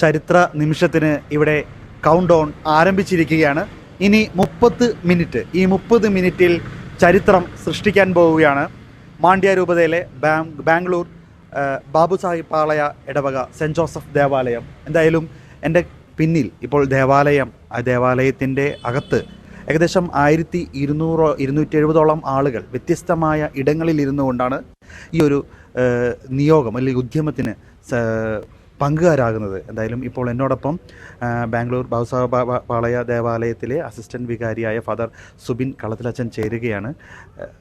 ചരിത്ര നിമിഷത്തിന് ഇവിടെ count down ആരംഭിച്ചിരിക്കുകയാണ്. ഇനി 30 മിനിറ്റ്, ഈ 30 മിനിറ്റിൽ ചരിത്രം സൃഷ്ടിക്കാൻ പോവുകയാണ് മാണ്ഡ്യ രൂപതയിലെ ബാംഗ്ലൂർ ബാബു സാഹിബ് പാളയ ഇടവക സെൻറ്റ് ജോസഫ് ദേവാലയം. എന്തായാലും എൻ്റെ പിന്നിൽ ഇപ്പോൾ ദേവാലയം, ആ ദേവാലയത്തിൻ്റെ അകത്ത് ഏകദേശം 1270 ആളുകൾ വ്യത്യസ്തമായ ഇടങ്ങളിൽ ഇരുന്നു കൊണ്ടാണ് ഈ ഒരു നിയോഗം അല്ലെങ്കിൽ ഉദ്യമത്തിന് പങ്കുകാരാകുന്നത്. എന്തായാലും ഇപ്പോൾ എന്നോടൊപ്പം ബാംഗ്ലൂർ ബാബു സാഹിബ് പാളയ ദേവാലയത്തിലെ അസിസ്റ്റൻറ്റ് വികാരിയായ ഫാദർ സുബിൻ കളത്തിലച്ചൻ ചേരുകയാണ്.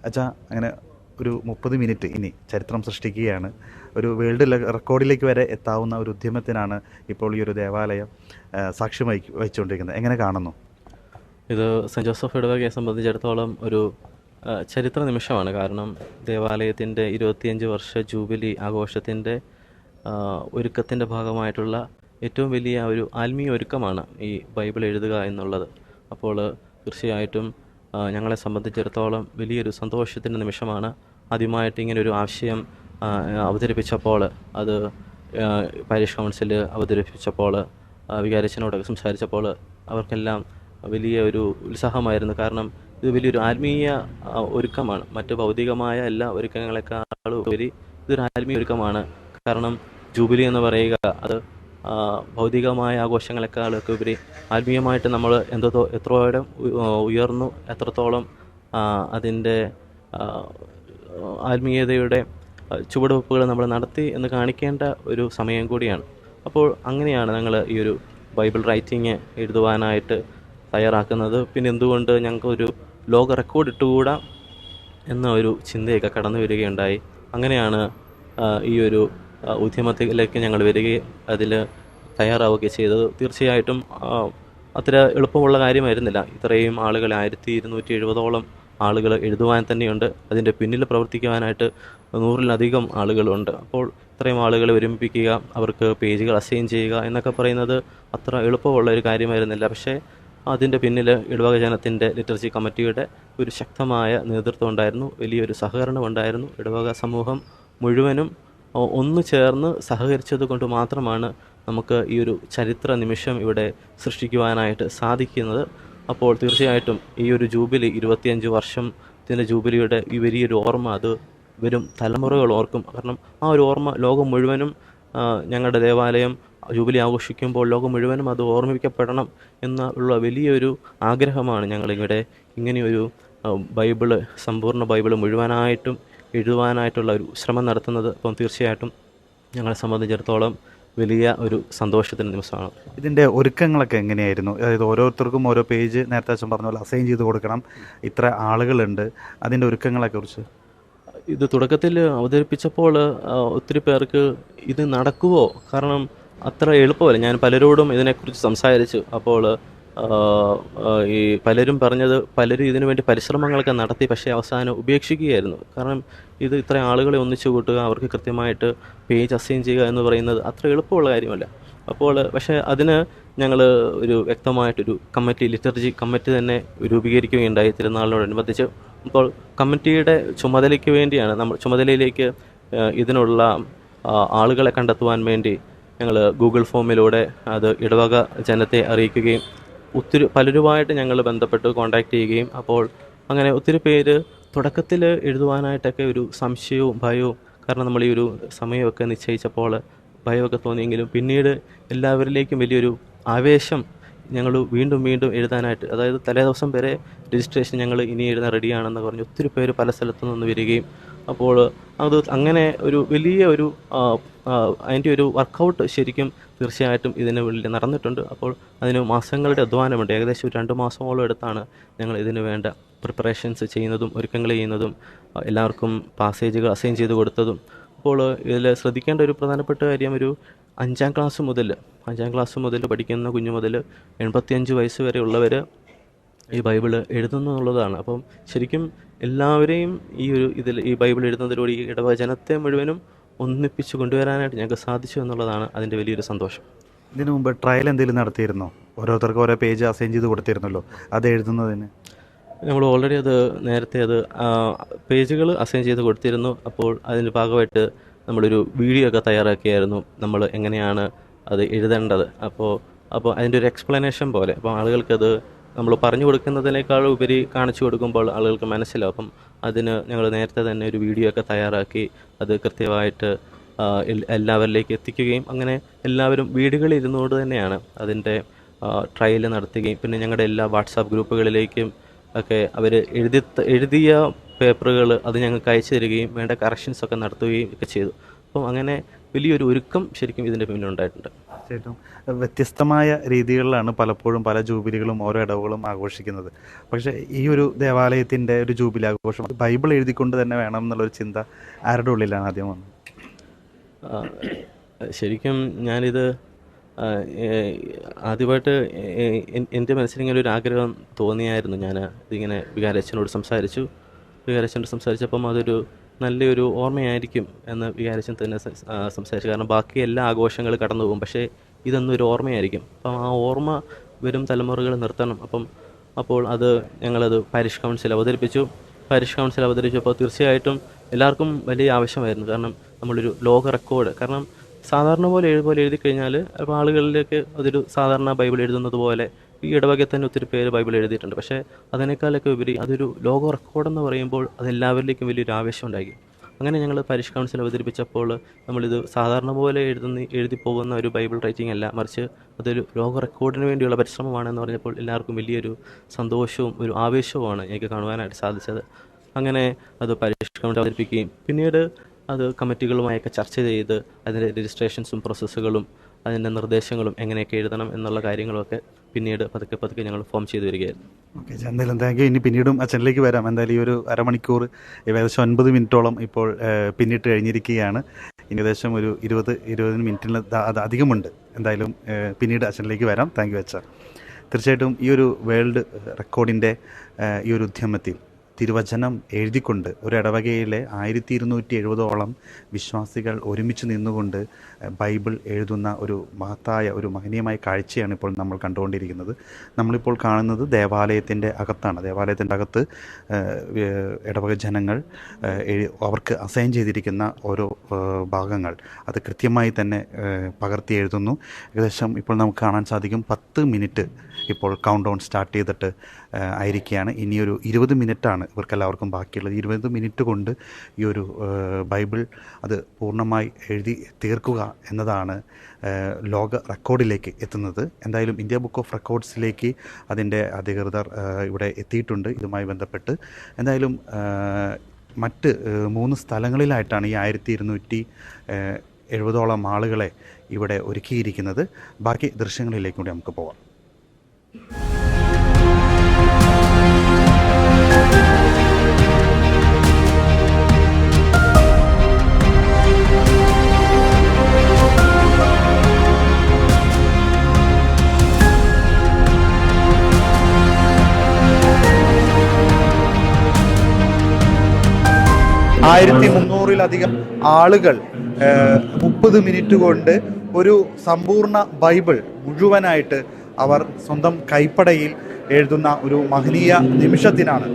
അച്ഛാ, അങ്ങനെ ഒരു 30 മിനിറ്റ് ഇനി ചരിത്രം സൃഷ്ടിക്കുകയാണ്. ഒരു വേൾഡ് റെക്കോർഡിലേക്ക് വരെ എത്താവുന്ന ഒരു ഉദ്യമത്തിനാണ് ഇപ്പോൾ ഈ ഒരു ദേവാലയം സാക്ഷ്യം വഹിച്ചുകൊണ്ടിരിക്കുന്നത്. എങ്ങനെ കാണുന്നു? ഇത് സെൻറ്റ് ജോസഫ് ഇടവകയെ സംബന്ധിച്ചിടത്തോളം ഒരു ചരിത്ര നിമിഷമാണ്. കാരണം ദേവാലയത്തിൻ്റെ 25 വർഷ ജൂബിലി ആഘോഷത്തിൻ്റെ ഒരുക്കത്തിൻ്റെ ഭാഗമായിട്ടുള്ള ഏറ്റവും വലിയ ഒരു ആത്മീയ ഒരുക്കമാണ് ഈ ബൈബിൾ എഴുതുക എന്നുള്ളത്. അപ്പോൾ തീർച്ചയായിട്ടും ഞങ്ങളെ സംബന്ധിച്ചിടത്തോളം വലിയൊരു സന്തോഷത്തിൻ്റെ നിമിഷമാണ്. ആദ്യമായിട്ട് ഇങ്ങനൊരു ആശയം അവതരിപ്പിച്ചപ്പോൾ, അത് പാരിഷ് കൗൺസിൽ അവതരിപ്പിച്ചപ്പോൾ, വികാരിച്ചനോടൊക്കെ സംസാരിച്ചപ്പോൾ അവർക്കെല്ലാം വലിയ ഒരു ഉത്സാഹമായിരുന്നു. കാരണം ഇത് വലിയൊരു ആത്മീയ ഒരുക്കമാണ്. മറ്റ് ഭൗതികമായ എല്ലാ ഒരുക്കങ്ങളെക്കാളും ഉപരി ഇതൊരു ആത്മീയ ഒരുക്കമാണ്. കാരണം ജൂബിലി എന്ന് പറയുക അത് ഭൗതികമായ ആഘോഷങ്ങളെക്കാളൊക്കെ ഉപരി ആത്മീയമായിട്ട് നമ്മൾ എത്രയോളം ഉയർന്നു, എത്രത്തോളം അതിൻ്റെ ആത്മീയതയുടെ ചുവടുവെപ്പുകൾ നമ്മൾ നടത്തി എന്ന് കാണിക്കേണ്ട ഒരു സമയം കൂടിയാണ്. അപ്പോൾ അങ്ങനെയാണ് ഞങ്ങൾ ഈ ഒരു ബൈബിൾ റൈറ്റിംഗ് എഴുതുവാനായിട്ട് തയ്യാറാക്കുന്നത്. പിന്നെ എന്തുകൊണ്ട് ഞങ്ങൾക്കൊരു ലോക റെക്കോർഡ് ഇട്ടുകൂടാ എന്ന ഒരു ചിന്തയൊക്കെ കടന്നു വരികയുണ്ടായി. അങ്ങനെയാണ് ഈ ഒരു ഉദ്യമത്തിലേക്ക് ഞങ്ങൾ വരികയും അതിൽ തയ്യാറാവുകയും ചെയ്തത്. തീർച്ചയായിട്ടും അത്ര എളുപ്പമുള്ള കാര്യമായിരുന്നില്ല. ഇത്രയും ആളുകൾ 1270 ആളുകൾ എഴുതുവാൻ തന്നെയുണ്ട്. അതിൻ്റെ പിന്നിൽ പ്രവർത്തിക്കുവാനായിട്ട് 100-ലധികം ആളുകളുണ്ട്. അപ്പോൾ ഇത്രയും ആളുകളെ ഒരുമിപ്പിക്കുക, അവർക്ക് പേജുകൾ അസൈൻ ചെയ്യുക എന്നൊക്കെ പറയുന്നത് അത്ര എളുപ്പമുള്ള ഒരു കാര്യമായിരുന്നില്ല. പക്ഷേ അതിൻ്റെ പിന്നിൽ ഇടവക ജനത്തിൻ്റെ ലിറ്ററസി കമ്മിറ്റിയുടെ ഒരു ശക്തമായ നേതൃത്വം ഉണ്ടായിരുന്നു, വലിയൊരു സഹകരണം ഉണ്ടായിരുന്നു. ഇടവക സമൂഹം മുഴുവനും ഒന്നു ചേർന്ന് സഹകരിച്ചത് കൊണ്ട് മാത്രമാണ് നമുക്ക് ഈ ഒരു ചരിത്ര നിമിഷം ഇവിടെ സൃഷ്ടിക്കുവാനായിട്ട് സാധിക്കുന്നത്. അപ്പോൾ തീർച്ചയായിട്ടും ഈ ഒരു ജൂബിലി 25 വർഷത്തിൻ്റെ ജൂബിലിയുടെ ഈ വലിയൊരു ഓർമ്മ അത് വരും തലമുറകൾ ഓർക്കും. കാരണം ആ ഒരു ഓർമ്മ ലോകം മുഴുവനും, ഞങ്ങളുടെ ദേവാലയം ജൂബിലി ആഘോഷിക്കുമ്പോൾ ലോകം മുഴുവനും അത് ഓർമ്മിപ്പിക്കപ്പെടണം എന്നുള്ള വലിയൊരു ആഗ്രഹമാണ് ഞങ്ങളിവിടെ ഇങ്ങനെയൊരു ബൈബിള്, സമ്പൂർണ്ണ ബൈബിള് മുഴുവനായിട്ടും എഴുതുവാനായിട്ടുള്ള ഒരു ശ്രമം നടത്തുന്നത്. അപ്പം തീർച്ചയായിട്ടും ഞങ്ങളെ സംബന്ധിച്ചിടത്തോളം വലിയ ഒരു സന്തോഷത്തിൻ്റെ നിമിഷമാണ്. ഇതിൻ്റെ ഒരുക്കങ്ങളൊക്കെ എങ്ങനെയായിരുന്നു? അതായത് ഓരോരുത്തർക്കും ഓരോ പേജ് നേരത്തെ അച്ഛൻ പറഞ്ഞ പോലെ അസൈൻ ചെയ്ത് കൊടുക്കണം, ഇത്ര ആളുകളുണ്ട്, അതിൻ്റെ ഒരുക്കങ്ങളെ കുറിച്ച് ഇത് തുടക്കത്തിൽ അവതരിപ്പിച്ചപ്പോൾ ഒത്തിരി പേർക്ക് ഇത് നടക്കുമോ, കാരണം അത്ര എളുപ്പമല്ല. ഞാൻ പലരോടും ഇതിനെക്കുറിച്ച് സംസാരിച്ചു. അപ്പോൾ ഈ പലരും പറഞ്ഞത്, പലരും ഇതിനു വേണ്ടി പരിശ്രമങ്ങളൊക്കെ നടത്തി, പക്ഷേ അവസാനം ഉപേക്ഷിക്കുകയായിരുന്നു. കാരണം ഇത് ഇത്ര ആളുകളെ ഒന്നിച്ചു കൂട്ടുക, അവർക്ക് കൃത്യമായിട്ട് പേജ് അസൈൻ ചെയ്യുക എന്ന് പറയുന്നത് അത്ര എളുപ്പമുള്ള കാര്യമല്ല. അപ്പോൾ പക്ഷേ അതിന് ഞങ്ങൾ ഒരു വ്യക്തമായിട്ടൊരു കമ്മിറ്റി, ലിറ്റർജി കമ്മിറ്റി തന്നെ രൂപീകരിക്കുകയുണ്ടായി തിരുനാളിനോടനുബന്ധിച്ച്. അപ്പോൾ കമ്മിറ്റിയുടെ ചുമതലയിലേക്ക് ഇതിനുള്ള ആളുകളെ കണ്ടെത്തുവാൻ വേണ്ടി ഞങ്ങൾ ഗൂഗിൾ ഫോമിലൂടെ അത് ഇടവക ജനത്തെ അറിയിക്കുകയും പലരുമായിട്ട് ഞങ്ങൾ ബന്ധപ്പെട്ട് കോൺടാക്റ്റ് ചെയ്യുകയും, അപ്പോൾ അങ്ങനെ ഒത്തിരി പേര് തുടക്കത്തിൽ എഴുതുവാനായിട്ടൊക്കെ ഒരു സംശയവും ഭയവും, കാരണം നമ്മൾ ഈ ഒരു സമയമൊക്കെ നിശ്ചയിച്ചപ്പോൾ ഭയമൊക്കെ തോന്നിയെങ്കിലും പിന്നീട് എല്ലാവരിലേക്കും വലിയൊരു ആവേശം, ഞങ്ങൾ വീണ്ടും എഴുതാനായിട്ട്, അതായത് തലേദിവസം വരെ രജിസ്ട്രേഷൻ ഞങ്ങൾ ഇനി എഴുതാൻ റെഡിയാണെന്ന് പറഞ്ഞ് ഒത്തിരി പേര് പല സ്ഥലത്തു നിന്ന് വരികയും, അപ്പോൾ അത് അങ്ങനെ ഒരു വലിയ ഒരു അതിൻ്റെ ഒരു വർക്കൗട്ട് ശരിക്കും തീർച്ചയായിട്ടും ഇതിന് വേണ്ടി നടന്നിട്ടുണ്ട്. അപ്പോൾ അതിന് മാസങ്ങളുടെ അധ്വാനമുണ്ട്. ഏകദേശം 2 മാസമോളം എടുത്താണ് ഞങ്ങൾ ഇതിന് വേണ്ട പ്രിപ്പറേഷൻസ് ചെയ്യുന്നതും ഒരുക്കങ്ങൾ ചെയ്യുന്നതും എല്ലാവർക്കും പാസേജുകൾ അസൈൻ ചെയ്ത് കൊടുത്തതും. അപ്പോൾ ഇതിൽ ശ്രദ്ധിക്കേണ്ട ഒരു പ്രധാനപ്പെട്ട കാര്യം, ഒരു 5ാം ക്ലാസ് മുതൽ പഠിക്കുന്ന കുഞ്ഞു മുതൽ 85 വയസ്സ് വരെ ഉള്ളവർ ഈ ബൈബിള് എഴുതുന്നു എന്നുള്ളതാണ്. അപ്പം ശരിക്കും എല്ലാവരെയും ഈ ബൈബിൾ എഴുതുന്നതിലൂടെ ഈ ഇടവക ജനത്തെ മുഴുവനും ഒന്നിപ്പിച്ച് കൊണ്ടുവരാനായിട്ട് ഞങ്ങൾക്ക് സാധിച്ചു എന്നുള്ളതാണ് അതിൻ്റെ വലിയൊരു സന്തോഷം. ഇതിനു മുമ്പ് ട്രയൽ എന്തെങ്കിലും നടത്തിയിരുന്നോ? ഓരോരുത്തർക്കും ഓരോ പേജ് അസൈൻ ചെയ്ത് കൊടുത്തിരുന്നല്ലോ, അത് എഴുതുന്നതിന് നമ്മൾ ഓൾറെഡി നേരത്തെ പേജുകൾ അസൈൻ ചെയ്ത് കൊടുത്തിരുന്നു. അപ്പോൾ അതിൻ്റെ ഭാഗമായിട്ട് നമ്മളൊരു വീഡിയോ ഒക്കെ തയ്യാറാക്കിയായിരുന്നു. നമ്മൾ എങ്ങനെയാണ് അത് എഴുതേണ്ടത്. അപ്പോൾ അതിൻ്റെ ഒരു എക്സ്പ്ലനേഷൻ പോലെ, അപ്പോൾ ആളുകൾക്കത് നമ്മൾ പറഞ്ഞു കൊടുക്കുന്നതിനേക്കാൾ ഉപരി കാണിച്ചു കൊടുക്കുമ്പോൾ ആളുകൾക്ക് മനസ്സിലാവും. അപ്പം അതിന് ഞങ്ങൾ നേരത്തെ തന്നെ ഒരു വീഡിയോ ഒക്കെ തയ്യാറാക്കി അത് കൃത്യമായിട്ട് എല്ലാവരിലേക്ക് എത്തിക്കുകയും അങ്ങനെ എല്ലാവരും വീടുകളിൽ ഇരുന്നുകൊണ്ട് തന്നെയാണ് അതിൻ്റെ ട്രയൽ നടത്തുകയും പിന്നെ ഞങ്ങളുടെ എല്ലാ വാട്സാപ്പ് ഗ്രൂപ്പുകളിലേക്കും ഒക്കെ അവർ എഴുതിയ പേപ്പറുകൾ അത് ഞങ്ങൾക്ക് അയച്ചു തരികയും വേണ്ട കറക്ഷൻസ് ഒക്കെ നടത്തുകയും ഒക്കെ ചെയ്തു. അപ്പം അങ്ങനെ വലിയൊരു ഒരുക്കം ശരിക്കും ഇതിൻ്റെ പിന്നിലുണ്ടായിട്ടുണ്ട്. തീർച്ചയായിട്ടും വ്യത്യസ്തമായ രീതികളിലാണ് പലപ്പോഴും പല ജൂബിലികളും ഓരോ ഇടവുകളും ആഘോഷിക്കുന്നത്. പക്ഷേ ഈ ഒരു ദേവാലയത്തിൻ്റെ ഒരു ജൂബിലി ആഘോഷം ബൈബിൾ എഴുതിക്കൊണ്ട് തന്നെ വേണം എന്നുള്ളൊരു ചിന്ത ആരുടെ ഉള്ളിലാണ് ആദ്യം വന്നത്? ശരിക്കും ഞാനിത് ആദ്യമായിട്ട് എൻ്റെ മനസ്സിലിങ്ങനെ ഒരു ആഗ്രഹം തോന്നിയായിരുന്നു. ഞാൻ ഇതിങ്ങനെ വികാരച്ചനോട് സംസാരിച്ചപ്പം അതൊരു നല്ലൊരു ഓർമ്മയായിരിക്കും എന്ന് വികാരച്ചൻ തന്നെ സംസാരിച്ചു. കാരണം ബാക്കി എല്ലാ ആഘോഷങ്ങളും കടന്നു പോകും, പക്ഷേ ഇതൊന്നും ഒരു ഓർമ്മയായിരിക്കും. അപ്പം ആ ഓർമ്മ വരും തലമുറകൾ നിർത്തണം. അപ്പോൾ ഞങ്ങളത് പാരിഷ് കൗൺസിൽ അവതരിപ്പിച്ചപ്പോൾ തീർച്ചയായിട്ടും എല്ലാവർക്കും വലിയ ആവശ്യമായിരുന്നു. കാരണം നമ്മളൊരു ലോക റെക്കോർഡ്, കാരണം സാധാരണ പോലെ എഴുതി കഴിഞ്ഞാൽ അപ്പോൾ ആളുകളിലേക്ക് അതൊരു സാധാരണ ബൈബിൾ എഴുതുന്നത് പോലെ ഈ ഇടവകയിൽ തന്നെ ഒത്തിരി പേര് ബൈബിൾ എഴുതിയിട്ടുണ്ട്. പക്ഷേ അതിനേക്കാളൊക്കെ ഉപരി അതൊരു ലോക റെക്കോർഡെന്ന് പറയുമ്പോൾ അതെല്ലാവരിലേക്കും വലിയൊരു ആവേശം ഉണ്ടാക്കി. അങ്ങനെ ഞങ്ങൾ പാരിഷ് കൗൺസിൽ അവതരിപ്പിച്ചപ്പോൾ നമ്മളിത് സാധാരണ പോലെ എഴുതി പോകുന്ന ഒരു ബൈബിൾ റൈറ്റിംഗ് അല്ല, മറിച്ച് അതൊരു ലോക റെക്കോർഡിന് വേണ്ടിയുള്ള പരിശ്രമമാണെന്ന് പറഞ്ഞപ്പോൾ എല്ലാവർക്കും വലിയൊരു സന്തോഷവും ഒരു ആവേശവുമാണ് എനിക്ക് കാണുവാനായിട്ട് സാധിച്ചത്. അങ്ങനെ അത് പാരിഷ് കൗൺസിൽ അവതരിപ്പിക്കുകയും പിന്നീട് അത് കമ്മിറ്റികളുമായൊക്കെ ചർച്ച ചെയ്ത് അതിൻ്റെ രജിസ്ട്രേഷൻസും പ്രോസസ്സുകളും അതിൻ്റെ നിർദ്ദേശങ്ങളും എങ്ങനെയൊക്കെ എഴുതണം എന്നുള്ള കാര്യങ്ങളൊക്കെ പിന്നീട് പതുക്കെ ഞങ്ങൾ ഫോം ചെയ്തു വരികയായിരുന്നു. ഓക്കെ, എന്തായാലും താങ്ക് യു. ഇനി പിന്നീടും അച്ഛനിലേക്ക് വരാം. എന്തായാലും ഈ ഒരു അരമണിക്കൂർ ഏകദേശം 9 മിനിറ്റോളം ഇപ്പോൾ പിന്നിട്ട് കഴിഞ്ഞിരിക്കുകയാണ്. ഏകദേശം ഒരു 20 മിനിറ്റിന് അത് അധികമുണ്ട്. എന്തായാലും പിന്നീട് അച്ഛനിലേക്ക് വരാം. താങ്ക് യു അച്ഛൻ. തീർച്ചയായിട്ടും ഈ ഒരു വേൾഡ് റെക്കോർഡിൻ്റെ ഈ ഒരു ഉദ്യമത്തിൽ തിരുവചനം എഴുതിക്കൊണ്ട് ഒരു ഇടവകയിലെ 1270ഓളം വിശ്വാസികൾ ഒരുമിച്ച് നിന്നുകൊണ്ട് ബൈബിൾ എഴുതുന്ന ഒരു മഹനീയമായ കാഴ്ചയാണ് ഇപ്പോൾ നമ്മൾ കണ്ടുകൊണ്ടിരിക്കുന്നത്. നമ്മളിപ്പോൾ കാണുന്നത് ദേവാലയത്തിൻ്റെ അകത്താണ്. ദേവാലയത്തിൻ്റെ അകത്ത് ഇടവക ജനങ്ങൾ അവർക്ക് അസൈൻ ചെയ്തിരിക്കുന്ന ഓരോ ഭാഗങ്ങൾ അത് കൃത്യമായി തന്നെ പകർത്തി എഴുതുന്നു. ഏകദേശം ഇപ്പോൾ നമുക്ക് കാണാൻ സാധിക്കും 10 മിനിറ്റ് ഇപ്പോൾ കൗണ്ട് ഡൗൺ സ്റ്റാർട്ട് ചെയ്തിട്ട് ആയിരിക്കുകയാണ്. ഇനിയൊരു 20 മിനിറ്റാണ് ഇവർക്കെല്ലാവർക്കും ബാക്കിയുള്ളത്. 20 മിനിറ്റ് കൊണ്ട് ഈ ഒരു ബൈബിൾ അത് പൂർണ്ണമായി എഴുതി തീർക്കുക എന്നതാണ് ലോക റെക്കോർഡിലേക്ക് എത്തുന്നത്. എന്തായാലും ഇന്ത്യ ബുക്ക് ഓഫ് റെക്കോർഡ്സിലേക്ക് അതിൻ്റെ അധികൃതർ ഇവിടെ എത്തിയിട്ടുണ്ട് ഇതുമായി ബന്ധപ്പെട്ട്. എന്തായാലും മറ്റ് 3 സ്ഥലങ്ങളിലായിട്ടാണ് ഈ 1270ഓളം ആളുകളെ ഇവിടെ ഒരുക്കിയിരിക്കുന്നത്. ബാക്കി ദൃശ്യങ്ങളിലേക്ക് കൂടി നമുക്ക് പോകാം. ആയിരത്തി 300-ലധികം ആളുകൾ 30 മിനിറ്റ് കൊണ്ട് ഒരു സമ്പൂർണ്ണ ബൈബിൾ മുഴുവനായിട്ട് അവർ സ്വന്തം കൈപ്പടയിൽ എഴുതുന്ന ഒരു മഹനീയ നിമിഷത്തിനാണ്.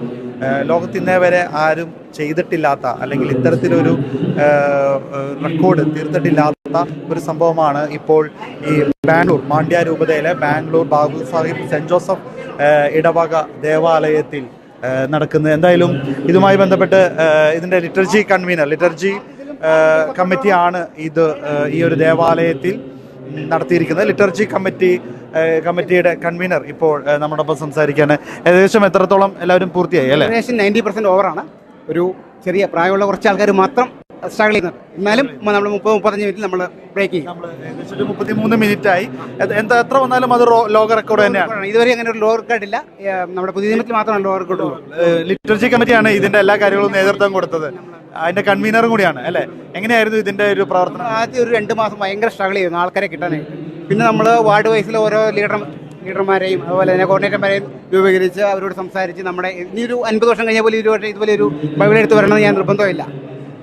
ലോകത്തിന്നേ വരെ ആരും ചെയ്തിട്ടില്ലാത്ത അല്ലെങ്കിൽ ഇത്തരത്തിലൊരു റെക്കോർഡ് തീർത്തിട്ടില്ലാത്ത ഒരു സംഭവമാണ് ഇപ്പോൾ ഈ മാണ്ഡ്യ രൂപതയിലെ ബാംഗ്ലൂർ ബാബു സാഹിബ് സെൻറ്റ് ജോസഫ് ഇടവക ദേവാലയത്തിൽ നടക്കുന്നത്. എന്തായാലും ഇതുമായി ബന്ധപ്പെട്ട് ഇതിൻ്റെ ലിറ്റർജി കമ്മിറ്റിയാണ് ഈ ഒരു ദേവാലയത്തിൽ നടത്തിയിരിക്കുന്നത്. ലിറ്റർജി കമ്മിറ്റിയുടെ കൺവീനർ ഇപ്പോൾ നമ്മോടൊപ്പം സംസാരിക്കാൻ. ഏകദേശം എത്രത്തോളം എല്ലാവരും പൂർത്തിയായി അല്ലേ? ഏകദേശം 90% ഓവറാണ്. ഒരു ചെറിയ പ്രായമുള്ള കുറച്ച് ആൾക്കാർ മാത്രം സ്ട്രഗിൾ ചെയ്യുന്നത്. എന്നാലും നമ്മൾ 30-35 മിനിറ്റ് നമ്മൾ ബ്രേക്ക് ചെയ്യും. ഏകദേശം 33 മിനിറ്റായി. എത്ര വന്നാലും അത് ലോക റെക്കോർഡ് തന്നെയാണ്. ഇതുവരെ അങ്ങനെ ഒരു ലോക റെക്കോർഡ് ഇല്ല. നമ്മുടെ പുതിയ നിയമത്തിൽ മാത്രമാണ് ലോക റെക്കോർഡ് ഉള്ളൂ. ലിറ്ററേച്ചർ കമ്മിറ്റിയാണ് ഇതിന്റെ എല്ലാ കാര്യങ്ങളും നേതൃത്വം കൊടുത്തത്. അതിന്റെ കൺവീനറും കൂടിയാണ് അല്ലേ? എങ്ങനെയായിരുന്നു ഇതിന്റെ ഒരു പ്രവർത്തനം? ആദ്യം ഒരു 2 മാസം ഭയങ്കര സ്ട്രഗിൾ ചെയ്യുന്നു ആൾക്കാരെ കിട്ടാനായിട്ട്. പിന്നെ നമ്മൾ വാർഡ് വൈസിൽ ഓരോ ലീഡർമാരെയും അതുപോലെ തന്നെ കോർഡിനേറ്റർമാരെയും രൂപീകരിച്ച് അവരോട് സംസാരിച്ച് നമ്മുടെ ഇനിയൊരു 50 വർഷം കഴിഞ്ഞ പോലെ ഇതുപോലെ ഒരു ബൈബിൾ എടുത്ത് വരണമെന്ന് ഞാൻ നിർബന്ധമില്ല.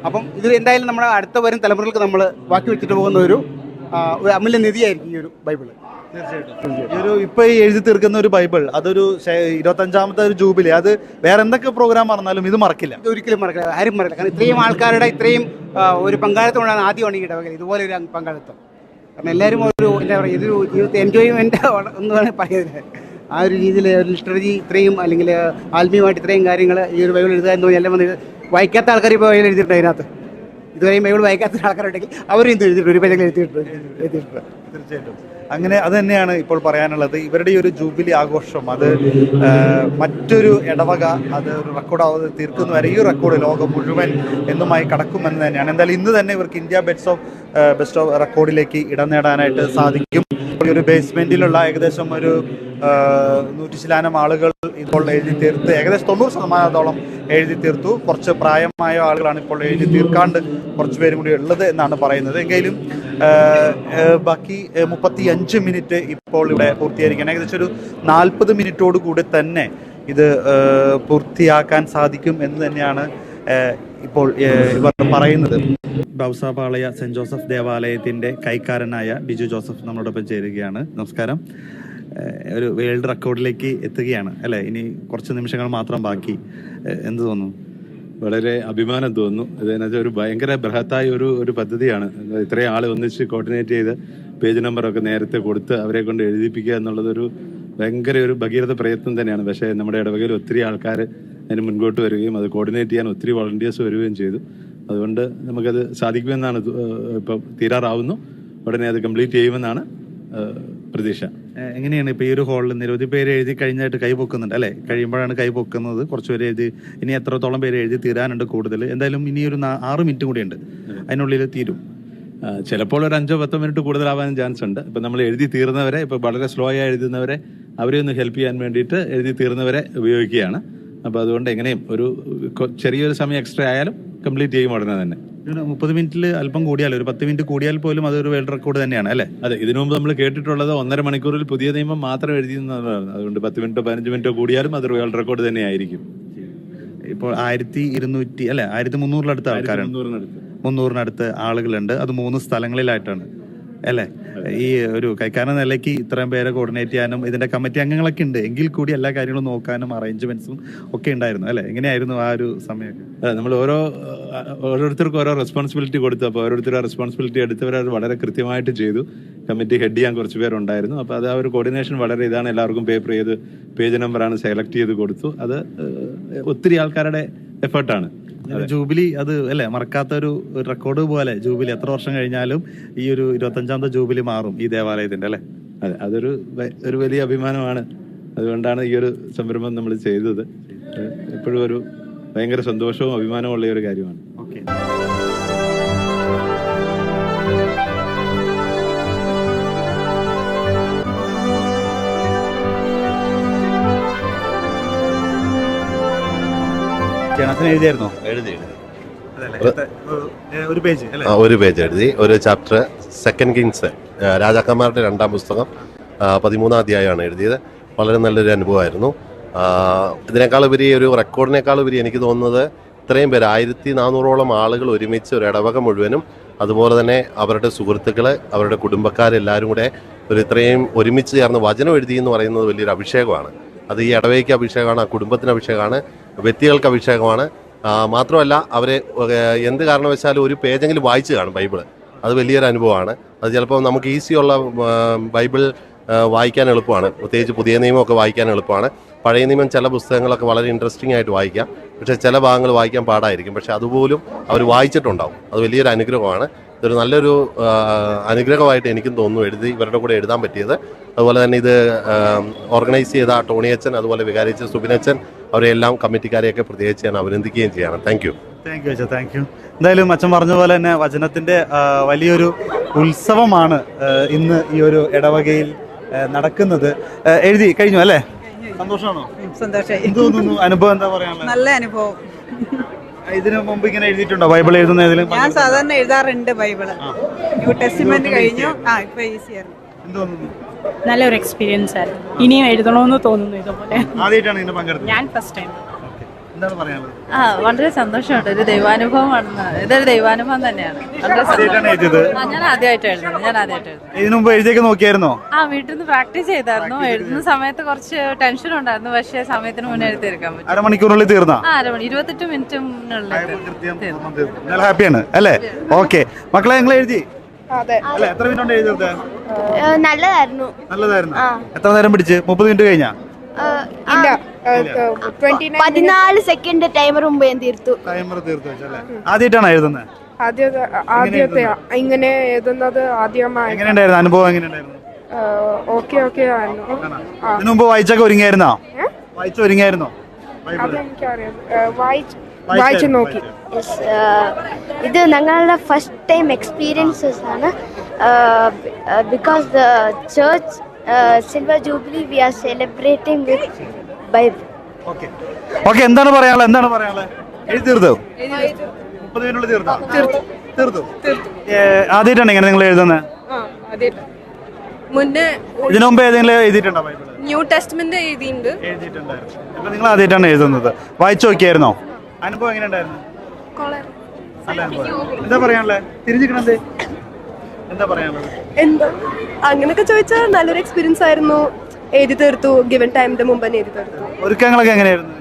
അപ്പം ഇത് എന്തായാലും നമ്മുടെ അടുത്ത വരും തലമുറകൾക്ക് നമ്മൾ ബാക്കി വെച്ചിട്ട് പോകുന്ന ഒരു അമൂല്യ നിധിയായിരിക്കും ഈ ഒരു ബൈബിൾ. തീർച്ചയായിട്ടും ഇപ്പൊ ഈ എഴുതി തീർക്കുന്ന ഒരു ബൈബിൾ അതൊരു 25ാമത്തെ ഒരു ജൂബിലി. അത് വേറെ എന്തൊക്കെ പ്രോഗ്രാം പറഞ്ഞാലും ഇത് മറക്കില്ല, ഒരിക്കലും മറക്കില്ല, ആരും മറക്കില്ല. കാരണം ഇത്രയും ആൾക്കാരുടെ ഇത്രയും ഒരു പങ്കാളിത്തം ഉണ്ടാകുന്ന ആദ്യമാണ് ഈ ഇടവകയിൽ ഇതുപോലെ ഒരു പങ്കാളിത്തം. കാരണം എല്ലാവരും ഒരു എന്താ പറയുക ഇതൊരു ജീവിതത്തെ എൻജോയ്മെൻ്റ് എന്ന് വേണമെങ്കിൽ പറയുന്നത്. ആ ഒരു രീതിയിൽ ഒരു ലിറ്റററി ഇത്രയും അല്ലെങ്കിൽ ആത്മീയമായിട്ട് ഇത്രയും കാര്യങ്ങൾ ഈ ഒരു ബൈബിൾ എഴുതുക എന്ന് പറഞ്ഞാൽ എല്ലാം വന്ന് വായിക്കാത്ത ആൾക്കാർ ഇപ്പോൾ ബൈബിൾ എഴുതിയിട്ടുണ്ട് അതിനകത്ത്. ഇതുവരെയും ബൈബിൾ വായിക്കാത്ത ആൾക്കാരുണ്ടെങ്കിൽ അവരും ഇത് എഴുതിയിട്ടുണ്ട്, ഒരു പേജെങ്കിലും എഴുതിയിട്ടുണ്ട്. തീർച്ചയായിട്ടും അങ്ങനെ അത് തന്നെയാണ് ഇപ്പോൾ പറയാനുള്ളത്. ഇവരുടെ ഈ ഒരു ജൂബിലി ആഘോഷം അത് മറ്റൊരു ഇടവക അത് ഒരു റെക്കോർഡ് തീർക്കുന്ന വരെ ഈ റെക്കോർഡ് ലോകം മുഴുവൻ എന്നുമായി കടക്കുമെന്ന് തന്നെയാണ്. എന്തായാലും ഇന്ന് തന്നെ ഇവർക്ക് ഇന്ത്യ ബെസ്റ്റ് ഓഫ് റെക്കോർഡിലേക്ക് ഇടം നേടാനായിട്ട് സാധിക്കും. ഈ ഒരു ബേസ്മെന്റിലുള്ള ഏകദേശം ഒരു 100 ശിലാനം ആളുകൾ ഇപ്പോൾ എഴുതി തീർത്ത് ഏകദേശം 90% എഴുതി തീർത്തു. കുറച്ച് പ്രായമായ ആളുകളാണ് ഇപ്പോൾ എഴുതി തീർക്കാണ്ട് കുറച്ച് പേരും കൂടി ഉള്ളത് എന്നാണ് പറയുന്നത്. എങ്കിലും ബാക്കി 35 മിനിറ്റ് ഇപ്പോൾ ഇവിടെ പൂർത്തീകരിക്കാൻ ഏകദേശം ഒരു 40 മിനിറ്റോട് കൂടി തന്നെ ഇത് പൂർത്തിയാക്കാൻ സാധിക്കും എന്ന് തന്നെയാണ് ഇപ്പോൾ ഇവർ പറയുന്നത്. ബൗസാപാളയ സെന്റ് ജോസഫ് ദേവാലയത്തിന്റെ കൈക്കാരനായ ബിജു ജോസഫ് നമ്മളോടൊപ്പം ചേരുകയാണ്. നമസ്കാരം. ഒരു വേൾഡ് റെക്കോർഡിലേക്ക് എത്തുകയാണ് അല്ലേ? ഇനി കുറച്ച് നിമിഷങ്ങൾ മാത്രം ബാക്കി. എന്ത് തോന്നുന്നു? വളരെ അഭിമാനം തോന്നുന്നു. ഇതെന്നുവെച്ചാൽ ഒരു ഭയങ്കര ബൃഹത്തായ ഒരു പദ്ധതിയാണ്. ഇത്രയും ആൾ ഒന്നിച്ച് കോർഡിനേറ്റ് ചെയ്ത് പേജ് നമ്പറൊക്കെ നേരത്തെ കൊടുത്ത് അവരെ കൊണ്ട് എഴുതിപ്പിക്കുക എന്നുള്ളതൊരു ഭയങ്കര ഒരു ഭഗീരഥ പ്രയത്നം തന്നെയാണ്. പക്ഷേ നമ്മുടെ ഇടവകയിൽ ഒത്തിരി ആൾക്കാർ അതിന് മുൻപോട്ട് വരികയും അത് കോർഡിനേറ്റ് ചെയ്യാൻ ഒത്തിരി വോളണ്ടിയേഴ്സ് വരികയും ചെയ്തു. അതുകൊണ്ട് നമുക്കത് സാധിക്കുമെന്നാണ് ഇപ്പം തീരാറാവുന്നു. ഉടനെ അത് കംപ്ലീറ്റ് ചെയ്യുമെന്നാണ് പ്രതീക്ഷ. എങ്ങനെയാണ് ഇപ്പോൾ ഈ ഒരു ഹാളിൽ നിരവധി പേര് എഴുതി കഴിഞ്ഞായിട്ട് കൈ പൊക്കുന്നുണ്ട് അല്ലേ? കഴിയുമ്പോഴാണ് കൈ പൊക്കുന്നത്. കുറച്ച് പേര് എഴുതി, ഇനി എത്രത്തോളം പേര് എഴുതി തീരാനുണ്ട് കൂടുതൽ? എന്തായാലും ഇനി ഒരു 6 മിനിറ്റ് കൂടി ഉണ്ട്, അതിനുള്ളിൽ തീരും. ചിലപ്പോൾ ഒരു 5-10 മിനിറ്റ് കൂടുതലാവാനും ചാൻസ് ഉണ്ട്. ഇപ്പം നമ്മൾ എഴുതി തീർന്നവരെ, ഇപ്പോൾ വളരെ സ്ലോ ആയി എഴുതുന്നവരെ അവരെ ഒന്ന് ഹെൽപ്പ് ചെയ്യാൻ വേണ്ടിയിട്ട് എഴുതി തീർന്നവരെ ഉപയോഗിക്കുകയാണ്. അപ്പോൾ അതുകൊണ്ട് എങ്ങനെയും ഒരു ചെറിയൊരു സമയം എക്സ്ട്രാ ആയാലും കംപ്ലീറ്റ് ചെയ്യും ഉടനെ തന്നെ. 30 മിനിറ്റിൽ അല്പം കൂടിയാൽ, ഒരു 10 മിനിറ്റ് കൂടിയാൽ പോലും അതൊരു വേൾഡ് റെക്കോർഡ് തന്നെയാണ് അല്ലേ? അതെ, ഇതിനു മുമ്പ് നമ്മൾ കേട്ടിട്ടുള്ളത് 1.5 മണിക്കൂറിൽ പുതിയ നിയമം മാത്രം എഴുതിയെന്നുള്ളതാണ്. അതുകൊണ്ട് 10 മിനിറ്റോ 15 മിനിറ്റോ കൂടിയാലും അതൊരു വേൾഡ് റെക്കോർഡ് തന്നെ ആയിരിക്കും. ഇപ്പോൾ 1200 അല്ലെ 1300 ആൾക്കാരാണ്, 300 ആളുകളുണ്ട്. അത് 3 സ്ഥലങ്ങളിലായിട്ടാണ് അല്ലേ? ഈ ഒരു കൈക്കാരൻ നിലയ്ക്ക് ഇത്രയും പേരെ കോർഡിനേറ്റ് ചെയ്യാനും ഇതിന്റെ കമ്മിറ്റി അംഗങ്ങളൊക്കെ ഉണ്ട് എങ്കിൽ കൂടി എല്ലാ കാര്യങ്ങളും നോക്കാനും അറേഞ്ച്മെന്റ്സും ഒക്കെ ഉണ്ടായിരുന്നു അല്ലെ? എങ്ങനെയായിരുന്നു ആ ഒരു സമയമൊക്കെ? നമ്മൾ ഓരോരുത്തർക്കും ഓരോ റെസ്പോൺസിബിലിറ്റി കൊടുത്തു. അപ്പോൾ ഓരോരുത്തരും റെസ്പോൺസിബിലിറ്റി എടുത്തവരത് വളരെ കൃത്യമായിട്ട് ചെയ്തു. കമ്മിറ്റി ഹെഡ് ചെയ്യാൻ കുറച്ച് പേരുണ്ടായിരുന്നു. അപ്പോൾ അത് ആ ഒരു കോർഡിനേഷൻ വളരെ ഇതാണ്. എല്ലാവർക്കും പേപ്പർ ചെയ്ത് പേജ് നമ്പറാണ് സെലക്ട് ചെയ്ത് കൊടുത്തു. അത് ഒത്തിരി ആൾക്കാരുടെ എഫേർട്ടാണ്. ജൂബിലി അത് അല്ലെ, മറക്കാത്തൊരു റെക്കോർഡ് പോലെ ജൂബിലി എത്ര വർഷം കഴിഞ്ഞാലും ഈ ഒരു 25ാമത്തെ ജൂബിലി മാറും ഈ ദേവാലയത്തിന്റെ അല്ലെ? അതെ, അതൊരു വലിയ അഭിമാനമാണ്. അതുകൊണ്ടാണ് ഈ ഒരു സംരംഭം നമ്മൾ ചെയ്തത്. എപ്പോഴും ഒരു ഭയങ്കര സന്തോഷവും അഭിമാനവും ഉള്ള ഒരു കാര്യമാണ്. ഓക്കെ. എഴുതിയായിരുന്നോ? എഴുതി ഒരു പേജ് എഴുതി. ഒരു ചാപ്റ്റർ 2 കിങ്സ്, രാജാക്കന്മാരുടെ 2ാം പുസ്തകം 13ാം അധ്യായമാണ് എഴുതിയത്. വളരെ നല്ലൊരു അനുഭവമായിരുന്നു. ഇതിനേക്കാളുപരി ഒരു റെക്കോർഡിനേക്കാളുപരി എനിക്ക് തോന്നുന്നത് ഇത്രയും പേര് 1400ഓളം ആളുകൾ ഒരുമിച്ച് ഒരു ഇടവക മുഴുവനും, അതുപോലെ തന്നെ അവരുടെ സുഹൃത്തുക്കൾ, അവരുടെ കുടുംബക്കാരെല്ലാവരും കൂടെ ഒരു ഇത്രയും ഒരുമിച്ച് ചേർന്ന് വചനം എഴുതി എന്ന് പറയുന്നത് വലിയൊരു അഭിഷേകമാണ്. അത് ഈ ഇടവകയ്ക്ക് അഭിഷേകമാണ്, ആ കുടുംബത്തിന് അഭിഷേകമാണ്, വ്യക്തികൾക്ക് അഭിഷേകമാണ്. മാത്രമല്ല അവരെ എന്ത് കാരണവശാലും ഒരു പേജെങ്കിലും വായിച്ച് കാണും ബൈബിള്. അത് വലിയൊരു അനുഭവമാണ്. അത് ചിലപ്പോൾ നമുക്ക് ഈസിയുള്ള ബൈബിൾ വായിക്കാൻ എളുപ്പമാണ്. പ്രത്യേകിച്ച് പുതിയ നിയമമൊക്കെ വായിക്കാൻ എളുപ്പമാണ്. പഴയ നിയമം ചില പുസ്തകങ്ങളൊക്കെ വളരെ ഇൻട്രസ്റ്റിംഗ് ആയിട്ട് വായിക്കാം, പക്ഷേ ചില ഭാഗങ്ങൾ വായിക്കാൻ പാടായിരിക്കും. പക്ഷെ അതുപോലും അവർ വായിച്ചിട്ടുണ്ടാവും. അത് വലിയൊരു അനുഗ്രഹമാണ്. ഇതൊരു നല്ലൊരു അനുഗ്രഹമായിട്ട് എനിക്കും തോന്നുന്നു ഇവരുടെ കൂടെ എഴുതാൻ പറ്റിയത്. അതുപോലെ തന്നെ ഇത് ഓർഗനൈസ് ചെയ്ത ടോണിയച്ചൻ, അതുപോലെ വികാരിച്ചൻ, സുബിനച്ചൻ, അവരെല്ലാം കമ്മിറ്റിക്കാരെയൊക്കെ പ്രത്യേകിച്ച് ഞാൻ അഭിനന്ദിക്കുകയും ചെയ്യണം. Thank you. എന്തായാലും അച്ഛൻ പറഞ്ഞ പോലെ തന്നെ വചനത്തിന്റെ വലിയൊരു ഉത്സവമാണ് ഇന്ന് ഈ ഒരു ഇടവകയിൽ നടക്കുന്നത്. എഴുതി കഴിഞ്ഞു അല്ലേ? സന്തോഷമാണോ? സന്തോഷമായി. എന്ത് തോന്നുന്നു? അനുഭവം എന്താ പറയാനുള്ളത്? നല്ല അനുഭവം. ഇതിനു മുമ്പ് ഇങ്ങനെ എഴുതിയിട്ടുണ്ടോ ബൈബിൾ എഴുതുന്നതിലും? ഞാൻ സാധാരണ എഴുതാറുണ്ട് ബൈബിള്. ന്യൂ ടെസ്റ്റ്മെന്റ് കഴിഞ്ഞു. ഇപ്പൊ ഈസിയാണ്. എന്ത് തോന്നുന്നു? നല്ലൊരു എക്സ്പീരിയൻസ് ആയിരുന്നു. ഇനിയും എഴുതണമെന്ന് തോന്നുന്നു. ഇതുപോലെ ആദ്യമായിട്ടാണ് ഇതിന് പങ്കെടുത്തത്? ഞാൻ ഫസ്റ്റ് ടൈം. എന്താണ് പറയാനുള്ളത്? വളരെ സന്തോഷമുണ്ട്. ഒരു ദൈവാനുഭവമാണെന്ന്. ഇതൊരു ദൈവാനുഭവം തന്നെയാണ്. ഞാൻ ആദ്യമായിട്ട് എഴുതുന്നത്. ഇതിനു മുമ്പ് എഴുതിയൊക്കെ നോക്കിയായിരുന്നോ? വീട്ടിൽ നിന്ന് പ്രാക്ടീസ് ചെയ്തായിരുന്നു. എഴുതുന്ന സമയത്ത് കുറച്ച് ടെൻഷൻ ഉണ്ടായിരുന്നു, പക്ഷേ സമയത്തിന് മുന്നേ എഴുതി തീർക്കാൻ പറ്റും. അരമണിക്കൂറിനുള്ളിൽ തീർന്നാ? 28 മിനിറ്റിനുള്ളിൽ. ഹാപ്പിയാണ് അല്ലേ? ഓക്കെ മക്കളെ, നിങ്ങൾ എഴുതി അതെ. അല്ല, എത്ര മിനിറ്റ് കൊണ്ട് എഴുതി തീർത്തേ? നല്ലതായിരുന്നു. നല്ലതായിരുന്നു. എത്ര നേരം പിടിച്ച്? 30 മിനിറ്റ് കഴിഞ്ഞാ? ഇല്ല, 14 സെക്കൻഡ് ടൈമർ മുമ്പ് ഞാൻ തീർത്തു. ടൈമർ തീർത്തു വെച്ചല്ലേ? ആദ്യമായിട്ടാണ് എഴുതുന്നത്? ആദ്യത്തെ ഇങ്ങനെ എഴുതുന്നത് ആദ്യമായി. എങ്ങനെയുണ്ടായിരുന്നു അനുഭവം? എങ്ങനെയുണ്ടായിരുന്നു? ഓക്കെ ആയിരുന്നു. ഇതിനു മുമ്പ് വായിച്ചൊക്കെ ഒരുങ്ങിയായിരുന്നോ? ഒരുങ്ങിയായിരുന്നോ? അതെനിക്കറിയാം, വായിച്ചു നോക്കി. ഇത് ഞങ്ങളുടെ ഫസ്റ്റ് ടൈം എക്സ്പീരിയൻസസ് ആണ്. Because the church silver jubilee we are celebrating with Bible. Okay, എന്താണ് പറയാനുള്ളത്? എഴുതി തീർത്തോ? 30 മിനിറ്റുള്ളിൽ തീർത്തു. ആദ്യമായിട്ടാണ് ഇങ്ങനെ നിങ്ങൾ എഴുതുന്നത്? മുന്നേ ഇതിനു മുമ്പ് ഏതെങ്കിലും എഴുതിയിട്ടുണ്ടോ ബൈബിൾ? ന്യൂ ടെസ്റ്റ്മെന്റ് എഴുതിയിട്ടുണ്ട്. ഇപ്പൊ നിങ്ങൾ ആദ്യമായിട്ടാണ് എഴുതുന്നത്. വായിച്ചു നോക്കിയായിരുന്നോ? അനുഭവം എങ്ങനെയുണ്ടായിരുന്നു? നല്ല അനുഭവം. എന്താ പറയാനുള്ളത്? തിരിഞ്ഞിക്കണത് എന്താ പറയാനുള്ളത്? അങ്ങനെയൊക്കെ ചോദിച്ചാൽ നല്ലൊരു എക്സ്പീരിയൻസ് ആയിരുന്നു. എഴുതി തീർത്തു. ഗിവൻ ടൈമിന്റെ മുമ്പ് തന്നെ എഴുതി തീർത്തു. ഒരുക്കങ്ങളൊക്കെ എങ്ങനെയായിരുന്നു?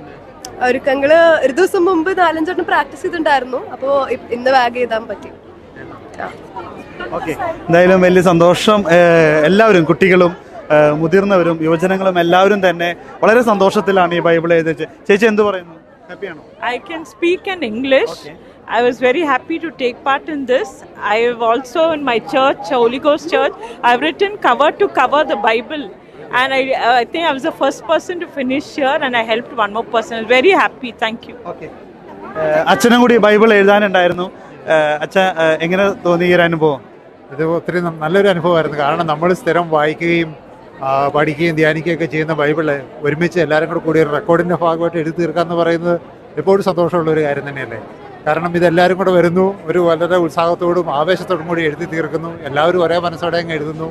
ഒരുക്കങ്ങള് ഒരു ദിവസം മുമ്പ് 4-5 പ്രാക്ടീസ് ചെയ്തിട്ടുണ്ടായിരുന്നു. അപ്പോ ഇന്ന് വേഗം എഴുതാൻ പറ്റി. ഓക്കെ, എന്തായാലും വലിയ സന്തോഷം. എല്ലാവരും, കുട്ടികളും മുതിർന്നവരും യുവജനങ്ങളും എല്ലാവരും തന്നെ വളരെ സന്തോഷത്തിലാണ് ഈ ബൈബിൾ എഴുതിച്ച്. ചേച്ചി എന്ത് പറയുന്നു? ഹാപ്പിയാണോ? I can speak in English. I was very happy to take part in this. I have also in my church, Holy Ghost Church, I've written cover to cover the Bible. And I think I was the first person to finish here and I helped one more person. I was very happy. Thank you. Okay. അച്ഛനും കൂടി Bible എഴുതാനുണ്ടായിരുന്നു. അച്ഛൻ എങ്ങനെ തോന്നി ഈ ഒരു അനുഭവം? ഇത് ഒത്തിരി നല്ലൊരു അനുഭവമായിരുന്നു. കാരണം നമ്മൾ സ്ഥിരം വായിക്കുകയും പഠിക്കുകയും ധ്യാനിക്കുകയൊക്കെ ചെയ്യുന്ന ബൈബിള് ഒരുമിച്ച് എല്ലാവരും കൂടി ഒരു റെക്കോർഡിൻ്റെ ഭാഗമായിട്ട് എഴുതി തീർക്കുക എന്ന് പറയുന്നത് എപ്പോഴും സന്തോഷമുള്ള ഒരു കാര്യം തന്നെയല്ലേ. കാരണം ഇതെല്ലാവരും കൂടെ വരുന്നു, ഒരു വളരെ ഉത്സാഹത്തോടും ആവേശത്തോടും കൂടി എഴുതി തീർക്കുന്നു. എല്ലാവരും ഒരേ മനസ്സോടെ അങ്ങ് എഴുതുന്നു.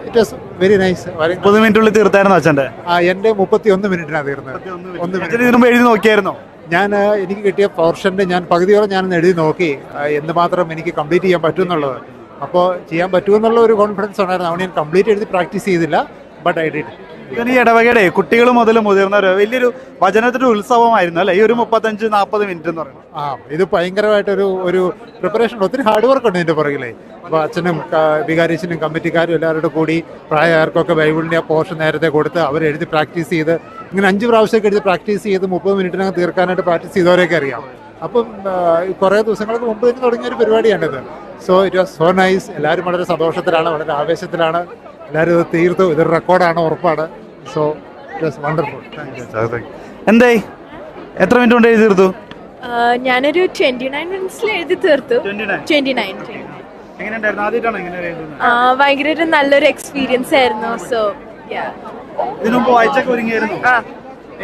It was very nice. 30 മിനിറ്റുള്ളിൽ തീർത്തായിരുന്നു അച്ഛൻ്റെ? എൻ്റെ 31 മിനിറ്റിനാണ് തീർന്നത്. 1 മിനിറ്റ് എഴുതി നോക്കിയായിരുന്നോ? എനിക്ക് കിട്ടിയ പോർഷൻ്റെ ഞാൻ പകുതിയോളം ഞാനൊന്ന് എഴുതി നോക്കി എന്തുമാത്രം എനിക്ക് കംപ്ലീറ്റ് ചെയ്യാൻ പറ്റും എന്നുള്ളത്. അപ്പോൾ ചെയ്യാൻ പറ്റുമെന്നുള്ള ഒരു കോൺഫിഡൻസ് ഉണ്ടായിരുന്നു. അതുകൊണ്ട് ഞാൻ കംപ്ലീറ്റ് എഴുതി പ്രാക്ടീസ് ചെയ്തില്ല, ബട്ട് ഐ ഡിഡ്. ഈ ഇടവകയുടെ കുട്ടികൾ മുതൽ മുതിർന്നവർ വലിയൊരു വചനത്തിന്റെ ഉത്സവമായിരുന്നു അല്ലേ ഈ ഒരു 35-40 മിനിറ്റ് എന്ന് പറയുന്നത്? ഇത് ഭയങ്കരമായിട്ടൊരു പ്രിപ്പറേഷൻ, ഒത്തിരി ഹാർഡ് വർക്ക് ഉണ്ട് ഇതിൻ്റെ പുറകിലെ. അപ്പോൾ അച്ഛനും വികാരിച്ചനും കമ്മിറ്റിക്കാരും എല്ലാവരുടെ കൂടി പ്രായക്കാർക്കൊക്കെ ബൈബിളിൻ്റെ ആ പോർഷൻ നേരത്തെ കൊടുത്ത് അവരെഴുതി പ്രാക്ടീസ് ചെയ്ത് ഇങ്ങനെ 5 പ്രാവശ്യമൊക്കെ എഴുതി പ്രാക്ടീസ് ചെയ്ത് 30 മിനിറ്റിനകം തീർക്കാനായിട്ട് പ്രാക്ടീസ് ചെയ്തവരെയൊക്കെ അറിയാം. അപ്പം കുറേ ദിവസങ്ങൾക്ക് മുമ്പ് തന്നെ തുടങ്ങിയൊരു പരിപാടിയാണിത്. So it was so nice. എല്ലാവരും വളരെ സന്തോഷത്തിലാണ്, വളരെ ആവേശത്തിലാണ്. എല്ലാവരും ഇത് തീർത്തു. ഇതൊരു റെക്കോർഡാണ്, ഉറപ്പാണ്. So it was wonderful. എന്തായി, എത്ര മിനിറ്റ് കൊണ്ട് എഴുതി തീർത്തു? ഞാനൊരു 29 മിനിറ്റ്സിൽ എഴുതി തീർത്തു. 29. ഭയങ്കര ഒരു നല്ലൊരു എക്സ്പീരിയൻസ് ആയിരുന്നു. സോ ഇതിനു മുമ്പ് വായിച്ചൊക്കെ ഒരുങ്ങിയായിരുന്നു?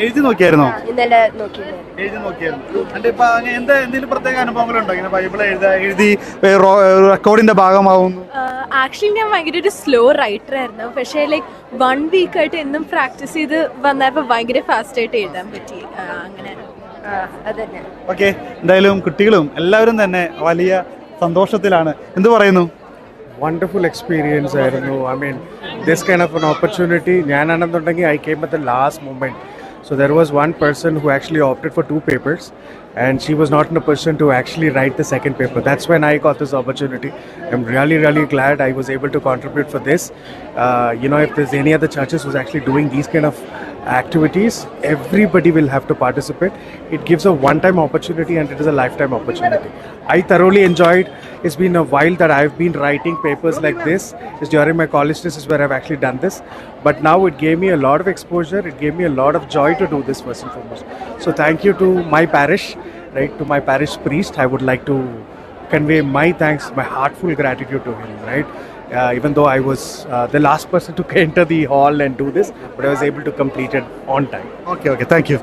എഴുതി നോക്കിയായിരുന്നോ? ഇന്നലെ നോക്കി. എഴുതി നോക്കിയായിരുന്നു. എന്തെങ്കിലും പ്രത്യേക അനുഭവങ്ങളുണ്ടോ ഇങ്ങനെ ബൈബിൾ എഴുതി റെക്കോർഡിന്റെ ഭാഗമാവുന്നു? ആക്ച്വലി ഞാൻ ഭയങ്കര ഒരു സ്ലോ റൈറ്റർ ആയിരുന്നു. പക്ഷേ ലൈക്ക് 1 വീക്ക് ആയിട്ട് എന്നും പ്രാക്ടീസ് ചെയ്ത് വന്നപ്പോൾ ഭയങ്കര ഫാസ്റ്റ് ആയിട്ട് എഴുതാൻ പറ്റി. അങ്ങനെ അതന്നെ. ഓക്കെ, എന്തായാലും കുട്ടികളും എല്ലാവരും തന്നെ വലിയ സന്തോഷത്തിലാണ്. എന്ത് പറയുന്നു? wonderful experience ആയിരുന്നു. I mean, this kind of an opportunity ഞാനാണെന്നുണ്ടെങ്കിൽ I came at the last moment. So there was one person who actually opted for 2 papers and she was not in a position to actually write the second paper. That's when I got this opportunity. I'm really glad I was able to contribute for this. If there's any other churches who's actually doing these kind of activities, everybody will have to participate. It gives a one-time opportunity and it is a lifetime opportunity. I thoroughly enjoyed. It's been a while that I've been writing papers like this. It's during my college days is where I've actually done this. But now it gave me a lot of exposure. It gave me a lot of joy to do this first and foremost. So thank you to my parish, right? To my parish priest. I would like to convey my thanks, my heartful gratitude to him, right? Even though I was the last person to enter the hall and do this, but I was able to complete it on time. Okay, thank you.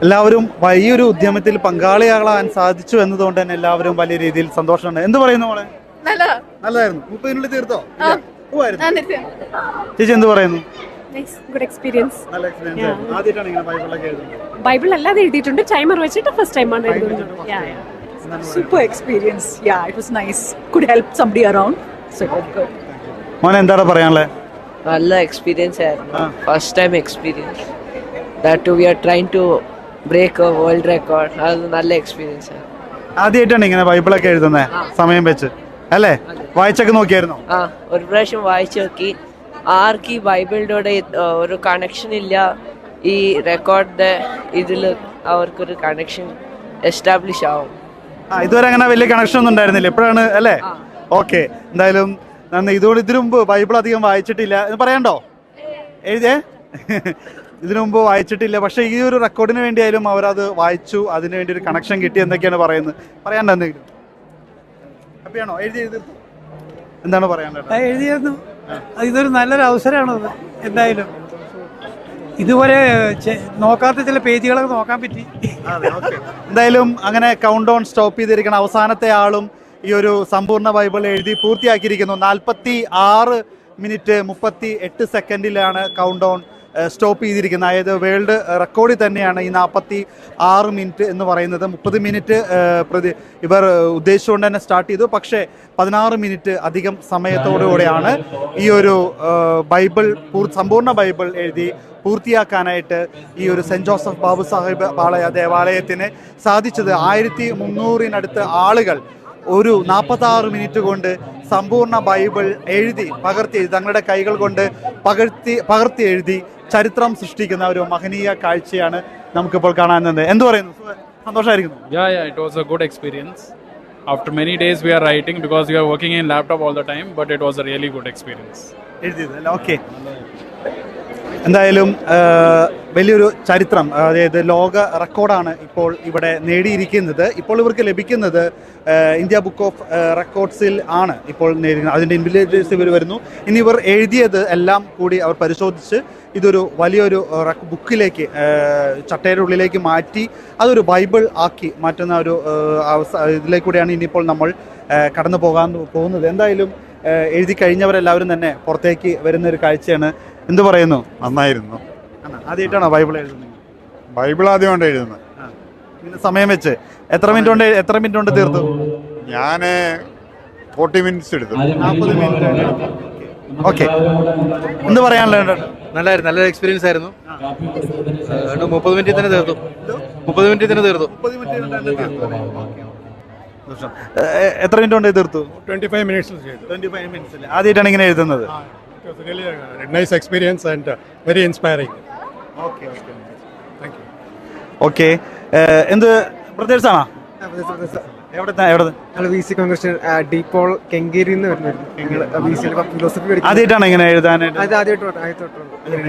എല്ലാവരും വലിയൊരു ഉദ്യമത്തിൽ പങ്കാളിയാകാൻ സാധിച്ചു എന്നതുകൊണ്ട് തന്നെ എല്ലാവരും വലിയ രീതിയിൽ സന്തോഷമുണ്ട്. എന്ത് പറയുന്നു മോളെ? നല്ലതായിരുന്നു. 30 മിനിറ്റിൽ തീർത്തോ? ചേച്ചി എന്ത് പറയുന്നു? Good experience. നല്ല എക്സ്പീരിയൻസ് ആയിരുന്നു. ആദ്യമായിട്ടാണ് ഇങ്ങനെ ബൈബിളൊക്കെ എഴുതുന്നത്? ബൈബിൾ അല്ലാതെ എഴുതിയിട്ടുണ്ട്, ടൈമർ വെച്ചിട്ട് ഫസ്റ്റ് ടൈമാണ് എഴുതുന്നത്. Super experience. Yeah, it was nice. Could help somebody around. So good. മോനെ എന്താണ് പറയാനുള്ളത്? നല്ല എക്സ്പീരിയൻസ് ആയിരുന്നു. First time experience. That we are trying to break a world record. അത് നല്ല എക്സ്പീരിയൻസ് ആണ്. ആദ്യമായിട്ടാണ് ഇങ്ങനെ ബൈബിളൊക്കെ എഴുതുന്നത് സമയം വെച്ച്? അല്ലേ? വായിച്ചൊക്കെ നോക്കിയായിരുന്നോ? ആ, ഒരു പ്രാവശ്യം വായിച്ചു നോക്കി. ആർക്ക് ഈ ബൈബിളിനോട് ഒരു കണക്ഷൻ ഇല്ല, ഈ റെക്കോർഡ് ഇതിൽ അവർക്കൊരു കണക്ഷൻ എസ്റ്റാബ്ലിഷ് ആവും. ഇതുവരെ അങ്ങനെ വലിയ കണക്ഷൻ ഒന്നും ഉണ്ടായിരുന്നില്ല, എപ്പോഴാണ് അല്ലേ? ഓക്കെ, എന്തായാലും നന്ദി. ഇതിനു മുമ്പ് ബൈബിൾ അധികം വായിച്ചിട്ടില്ല എന്ന് പറയണ്ടോ? എഴുതിയേ ഇതിനു മുമ്പ് വായിച്ചിട്ടില്ല, പക്ഷേ ഈ ഒരു റെക്കോർഡിന് വേണ്ടിയായാലും അവരത് വായിച്ചു, അതിന് വേണ്ടി ഒരു കണക്ഷൻ കിട്ടി എന്നൊക്കെയാണ് പറയുന്നത്. പറയാണ്ടോ എന്തെങ്കിലും? ഹാപ്പിയാണോ? എഴുതി എന്താണ് പറയാനുള്ളത്? എഴുതിയിരുന്നു. ഇതൊരു നല്ലൊരു അവസരമാണത്. എന്തായാലും ഇതുപോലെ നോക്കാത്ത ചില പേജുകളൊക്കെ നോക്കാൻ പറ്റി. എന്തായാലും അങ്ങനെ കൗണ്ട് ഡൗൺ സ്റ്റോപ്പ് ചെയ്തിരിക്കണം. അവസാനത്തെ ആളും ഈ ഒരു സമ്പൂർണ്ണ ബൈബിൾ എഴുതി പൂർത്തിയാക്കിയിരിക്കുന്നു. 46 മിനിറ്റ് 38 സെക്കൻഡിലാണ് കൗണ്ട് ഡൗൺ സ്റ്റോപ്പ് ചെയ്തിരിക്കുന്നത്. അതായത് വേൾഡ് റെക്കോർഡിൽ തന്നെയാണ് ഈ 46 മിനിറ്റ് എന്ന് പറയുന്നത്. 30 മിനിറ്റ് ഇവർ ഉദ്ദേശിച്ചുകൊണ്ട് തന്നെ സ്റ്റാർട്ട് ചെയ്തു, പക്ഷേ 16 മിനിറ്റ് അധികം സമയത്തോടുകൂടെയാണ് ഈ ഒരു ബൈബിൾ സമ്പൂർണ്ണ ബൈബിൾ എഴുതി പൂർത്തിയാക്കാനായിട്ട് ഈ ഒരു സെൻറ്റ് ജോസഫ് ബാബു സാഹിബ് പാളയ ദേവാലയത്തിന് സാധിച്ചത്. 1300-നടുത്ത് ആളുകൾ ഒരു 46 മിനിറ്റ് കൊണ്ട് സമ്പൂർണ്ണ ബൈബിൾ പകർത്തി തങ്ങളുടെ കൈകൾ കൊണ്ട് പകർത്തി എഴുതി ചരിത്രം സൃഷ്ടിക്കുന്ന ഒരു മഹനീയ കാഴ്ചയാണ് നമുക്കിപ്പോൾ കാണാനുള്ളത്. എന്ത് പറയുന്നു? സന്തോഷമായിരിക്കുന്നു? Yeah, it was a good experience. After many days we are writing because we are working in laptop all the time, but it was a really good experience. എഴുതിയതല്ല? ഓക്കെ, എന്തായാലും വലിയൊരു ചരിത്രം, അതായത് ലോക റെക്കോർഡാണ് ഇപ്പോൾ ഇവിടെ നേടിയിരിക്കുന്നത്. ഇപ്പോൾ ഇവർക്ക് ലഭിക്കുന്നത് ഇന്ത്യ ബുക്ക് ഓഫ് റെക്കോർഡ്സിൽ ആണ് ഇപ്പോൾ നേടിയിരിക്കുന്നത്. അതിൻ്റെ ഇൻവിജിലേറ്റേഴ്സ് ഇവർ വരുന്നു. ഇനി ഇവർ എഴുതിയത് എല്ലാം കൂടി അവർ പരിശോധിച്ച് ഇതൊരു വലിയൊരു ബുക്കിലേക്ക്, ചട്ടയുടെ ഉള്ളിലേക്ക് മാറ്റി അതൊരു ബൈബിൾ ആക്കി മാറ്റുന്ന ഒരു ഇതിലേക്കൂടെയാണ് ഇനിയിപ്പോൾ നമ്മൾ കടന്നു പോകുന്നത്. എന്തായാലും എഴുതി കഴിഞ്ഞവരെല്ലാവരും തന്നെ പുറത്തേക്ക് വരുന്ന ഒരു കാഴ്ചയാണ്. എന്ത് പറയുന്നു? നന്നായിരുന്നു. ആദ്യമായിട്ടാണോ ബൈബിൾ എഴുതുന്നത്? ബൈബിൾ ആദ്യമായിട്ട് എഴുതുന്നത്. സമയം വെച്ച് എത്ര മിനിറ്റ് കൊണ്ട് തീർത്തു? ഞാൻ 40 മിനിറ്റ്സ് എടുത്തു. 40 മിനിറ്റ്. ഓക്കെ, എന്ത് പറയാനുള്ളത്? നല്ലൊരു എക്സ്പീരിയൻസ് ആയിരുന്നു. 30 മിനിറ്റിൽ തന്നെ തീർത്തു. 30 മിനിറ്റിൽ തന്നെ തീർത്തു. എത്ര മിനിറ്റ് കൊണ്ട് തീർത്തു? 25 മിനിറ്റ്സ്. 25 മിനിറ്റ്സിൽ ആദ്യമായിട്ടാണ് ഇങ്ങനെ എഴുതുന്നത്. Really a nice experience and very inspiring. Okay. Thank you. Okay. എന്ത് ബ്രദേഴ്സ് ആണോ? ഡീപോൾ കെങ്കേരിന്ന് ഫിലോസഫി ആദ്യമായിട്ടാണ് ഇങ്ങനെ എഴുതാനായിട്ട്?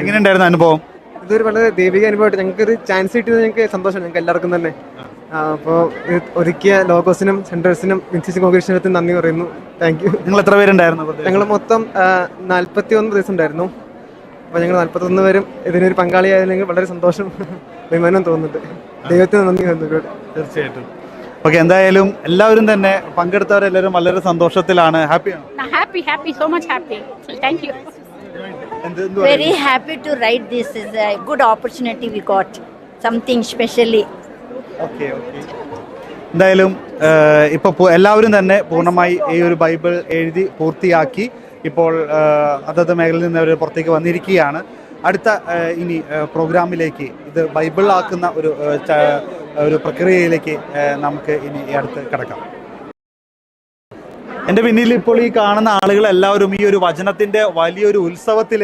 എങ്ങനെയുണ്ടായിരുന്നു അനുഭവം? ഇതൊരു വളരെ ദൈവിക അനുഭവമായിട്ട് ഞങ്ങൾക്കൊരു ചാൻസ് കിട്ടിയത് ഞങ്ങൾക്ക് സന്തോഷമാണ്, ഞങ്ങൾക്ക് എല്ലാവർക്കും തന്നെ. അപ്പോൾ ഒരുക്കിയ ലോഗോസിനും സെന്റേഴ്സിനും വിൻസിസ് കോൺഗ്രസിനും നന്ദി പറയുന്നു. Thank you. നിങ്ങൾ എത്ര പേരുണ്ടായിരുന്നു? ഞങ്ങൾ മൊത്തം 41 ദിവസം ഉണ്ടായിരുന്നു. അപ്പോൾ ഞങ്ങൾ 41 പേരും ഇതിനൊരു പങ്കാളിയായതിൽ വളരെ സന്തോഷം, അഭിമാനം തോന്നുന്നുണ്ട്. ദൈവത്തിന് നന്ദി പറയുന്നു. തീർച്ചയായിട്ടും. ഓക്കെ, എന്തായാലും എല്ലാവരും തന്നെ പങ്കെടുത്തവരെല്ലാവരും വളരെ സന്തോഷത്തിലാണ്. ഹാപ്പിയാണ്? Happy, so much happy. Thank you. Very happy to write this. Is a good opportunity we got. Something specially. Okay. എന്തായാലും ഇപ്പോൾ എല്ലാവരും തന്നെ പൂർണ്ണമായി ഈ ഒരു ബൈബിൾ എഴുതി പൂർത്തിയാക്കി ഇപ്പോൾ അതത് മേഖലയിൽ നിന്ന് അവർ പുറത്തേക്ക് വന്നിരിക്കുകയാണ്. അടുത്ത ഇനി പ്രോഗ്രാമിലേക്ക് ഇത് ബൈബിൾ ആക്കുന്ന ഒരു പ്രക്രിയയിലേക്ക് നമുക്ക് ഇനി അടുത്ത് കിടക്കാം. എൻ്റെ പിന്നിൽ ഇപ്പോൾ ഈ കാണുന്ന ആളുകളെല്ലാവരും ഈ ഒരു വചനത്തിൻ്റെ വലിയൊരു ഉത്സവത്തിൽ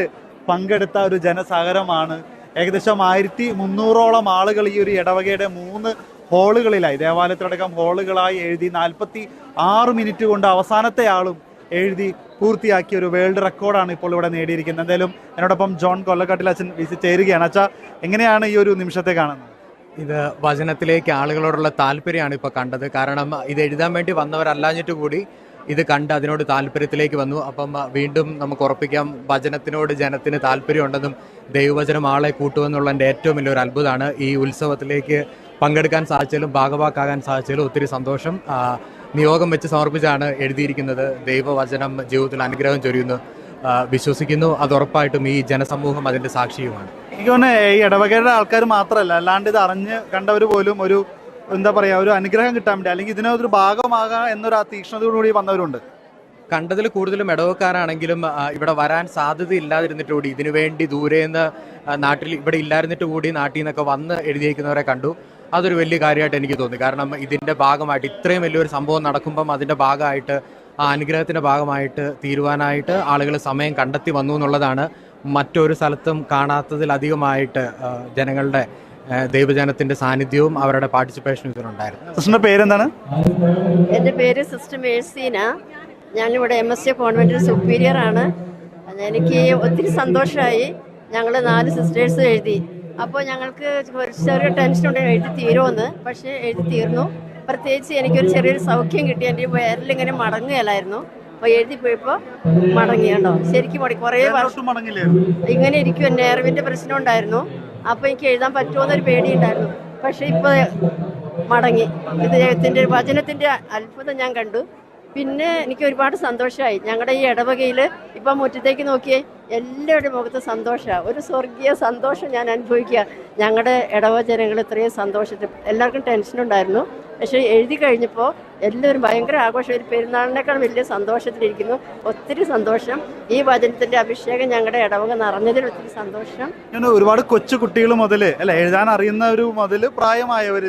പങ്കെടുത്ത ഒരു ജനസാഗരമാണ്. ഏകദേശം 1300ഓളം ആളുകൾ ഈ ഒരു ഇടവകയുടെ 3 ഹാളുകളിലായി, ദേവാലയത്തിലടക്കം ഹാളുകളായി എഴുതി 46 മിനിറ്റ് കൊണ്ട് അവസാനത്തെ ആളും എഴുതി പൂർത്തിയാക്കിയ ഒരു വേൾഡ് റെക്കോർഡാണ് ഇപ്പോൾ ഇവിടെ നേടിയിരിക്കുന്നത്. എന്തായാലും എന്നോടൊപ്പം ജോൺ കൊല്ലക്കാട്ടിൽ അച്ഛൻ ചേരുകയാണ്. അച്ഛാ, എങ്ങനെയാണ് ഈ ഒരു നിമിഷത്തെ കാണുന്നത്? ഇത് വചനത്തിലേക്ക് ആളുകളോടുള്ള താല്പര്യമാണ് ഇപ്പോൾ കണ്ടത്. കാരണം ഇത് എഴുതാൻ വേണ്ടി വന്നവരല്ലാഞ്ഞിട്ട് കൂടി ഇത് കണ്ട് അതിനോട് താല്പര്യത്തിലേക്ക് വന്നു. അപ്പം വീണ്ടും നമുക്ക് ഉറപ്പിക്കാം, വചനത്തിനോട് ജനത്തിന് താല്പര്യമുണ്ടെന്നും ദൈവവചനം ആളെ കൂട്ടുമെന്നുള്ളതിൻ്റെ ഏറ്റവും വലിയൊരു അത്ഭുതമാണ്. ഈ ഉത്സവത്തിലേക്ക് പങ്കെടുക്കാൻ സാധിച്ചാലും ഭാഗവാക്കാകാൻ സാധിച്ചാലും ഒത്തിരി സന്തോഷം. നിയോഗം വെച്ച് സമർപ്പിച്ചാണ് എഴുതിയിരിക്കുന്നത്. ദൈവവചനം ജീവിതത്തിൽ അനുഗ്രഹം ചൊരിയുന്നു വിശ്വസിക്കുന്നു. അത് ഉറപ്പായിട്ടും ഈ ജനസമൂഹം അതിൻ്റെ സാക്ഷിയുമാണ്. എനിക്ക് തോന്നുന്നത് ഈ ഇടവകയുടെ ആൾക്കാർ മാത്രമല്ല, അല്ലാണ്ട് ഇത് അറിഞ്ഞ് കണ്ടവർ പോലും ഒരു എന്താ പറയുക, ഒരു അനുഗ്രഹം കിട്ടാൻ വേണ്ടി അല്ലെങ്കിൽ ഇതിനൊരു ഭാഗമാകാം എന്നൊരു തീക്ഷ്ണതയോടുകൂടി വന്നവരുണ്ട്. കണ്ടതിൽ കൂടുതലും ഇടവക്കാരാണെങ്കിലും ഇവിടെ വരാൻ സാധ്യത ഇല്ലാതിരുന്നിട്ട് കൂടി ഇതിനുവേണ്ടി ദൂരേന്ന് നാട്ടിൽ ഇവിടെ ഇല്ലായിരുന്നിട്ട് കൂടി നാട്ടിൽ നിന്നൊക്കെ വന്ന് എഴുതിയിരിക്കുന്നവരെ കണ്ടു. അതൊരു വലിയ കാര്യമായിട്ട് എനിക്ക് തോന്നി. കാരണം ഇതിൻ്റെ ഭാഗമായിട്ട് ഇത്രയും വലിയൊരു സംഭവം നടക്കുമ്പം അതിൻ്റെ ഭാഗമായിട്ട് ആ അനുഗ്രഹത്തിൻ്റെ ഭാഗമായിട്ട് തീരുവാനായിട്ട് ആളുകൾ സമയം കണ്ടെത്തി വന്നു എന്നുള്ളതാണ് മറ്റൊരു സ്ഥലത്തും കാണാത്തതിലധികമായിട്ട് ജനങ്ങളുടെ ദൈവജനത്തിൻ്റെ സാന്നിധ്യവും അവരുടെ പാർട്ടിസിപ്പേഷനും ഇതിനുണ്ടായിരുന്നു. സിസ്റ്ററിന്റെ പേരെന്താണ്? എൻ്റെ പേര് സിസ്റ്റർ മേഴ്സീന. ഞാനിവിടെ MSC കോൺവെൻറ്റ് സുപ്പീരിയർ ആണ്. എനിക്ക് ഒത്തിരി സന്തോഷമായി. ഞങ്ങൾ 4 സിസ്റ്റേഴ്സ് എഴുതി. അപ്പോൾ ഞങ്ങൾക്ക് ചെറിയ ടെൻഷനുണ്ട് എഴുതി തീരുമെന്ന്. പക്ഷേ എഴുതി തീർന്നു. പ്രത്യേകിച്ച് എനിക്കൊരു ചെറിയൊരു സൗഖ്യം കിട്ടി. എൻ്റെ വിരലിങ്ങനെ മടങ്ങുകയല്ലായിരുന്നു. അപ്പോൾ എഴുതി പോയപ്പോൾ മടങ്ങിയുണ്ടോ ശരിക്കും കുറേ വർഷം ഇങ്ങനെ ഇരിക്കും. നെർവിൻ്റെ പ്രശ്നം ഉണ്ടായിരുന്നു. അപ്പോൾ എനിക്ക് എഴുതാൻ പറ്റുമോയെന്നൊരു പേടിയുണ്ടായിരുന്നു. പക്ഷേ ഇപ്പോൾ മടങ്ങി. ഇത് ദൈവത്തിൻ്റെ വചനത്തിൻ്റെ അത്ഭുതം ഞാൻ കണ്ടു. പിന്നെ എനിക്ക് ഒരുപാട് സന്തോഷമായി. ഞങ്ങളുടെ ഈ ഇടവകയിൽ ഇപ്പം മുറ്റത്തേക്ക് നോക്കിയേ എല്ലാവരുടെ മുഖത്ത് സന്തോഷമാണ്. ഒരു സ്വർഗീയ സന്തോഷം ഞാൻ അനുഭവിക്കുക. ഞങ്ങളുടെ ഇടവക ജനങ്ങൾ ഇത്രയും സന്തോഷത്തിൽ, എല്ലാവർക്കും ടെൻഷനുണ്ടായിരുന്നു. പക്ഷേ എഴുതി കഴിഞ്ഞപ്പോൾ എല്ലാവരും ഭയങ്കര ആഘോഷം. ഒരു പെരുന്നാളിനേക്കാൾ വലിയ സന്തോഷത്തിലിരിക്കുന്നു. ഒത്തിരി സന്തോഷം. ഈ വചനത്തിൻ്റെ അഭിഷേകം ഞങ്ങളുടെ ഇടവക നിറഞ്ഞതിൽ ഒത്തിരി സന്തോഷം. ഒരുപാട് കൊച്ചു കുട്ടികൾ മുതൽ അല്ല എഴുതാൻ അറിയുന്നവർ മുതൽ പ്രായമായവർ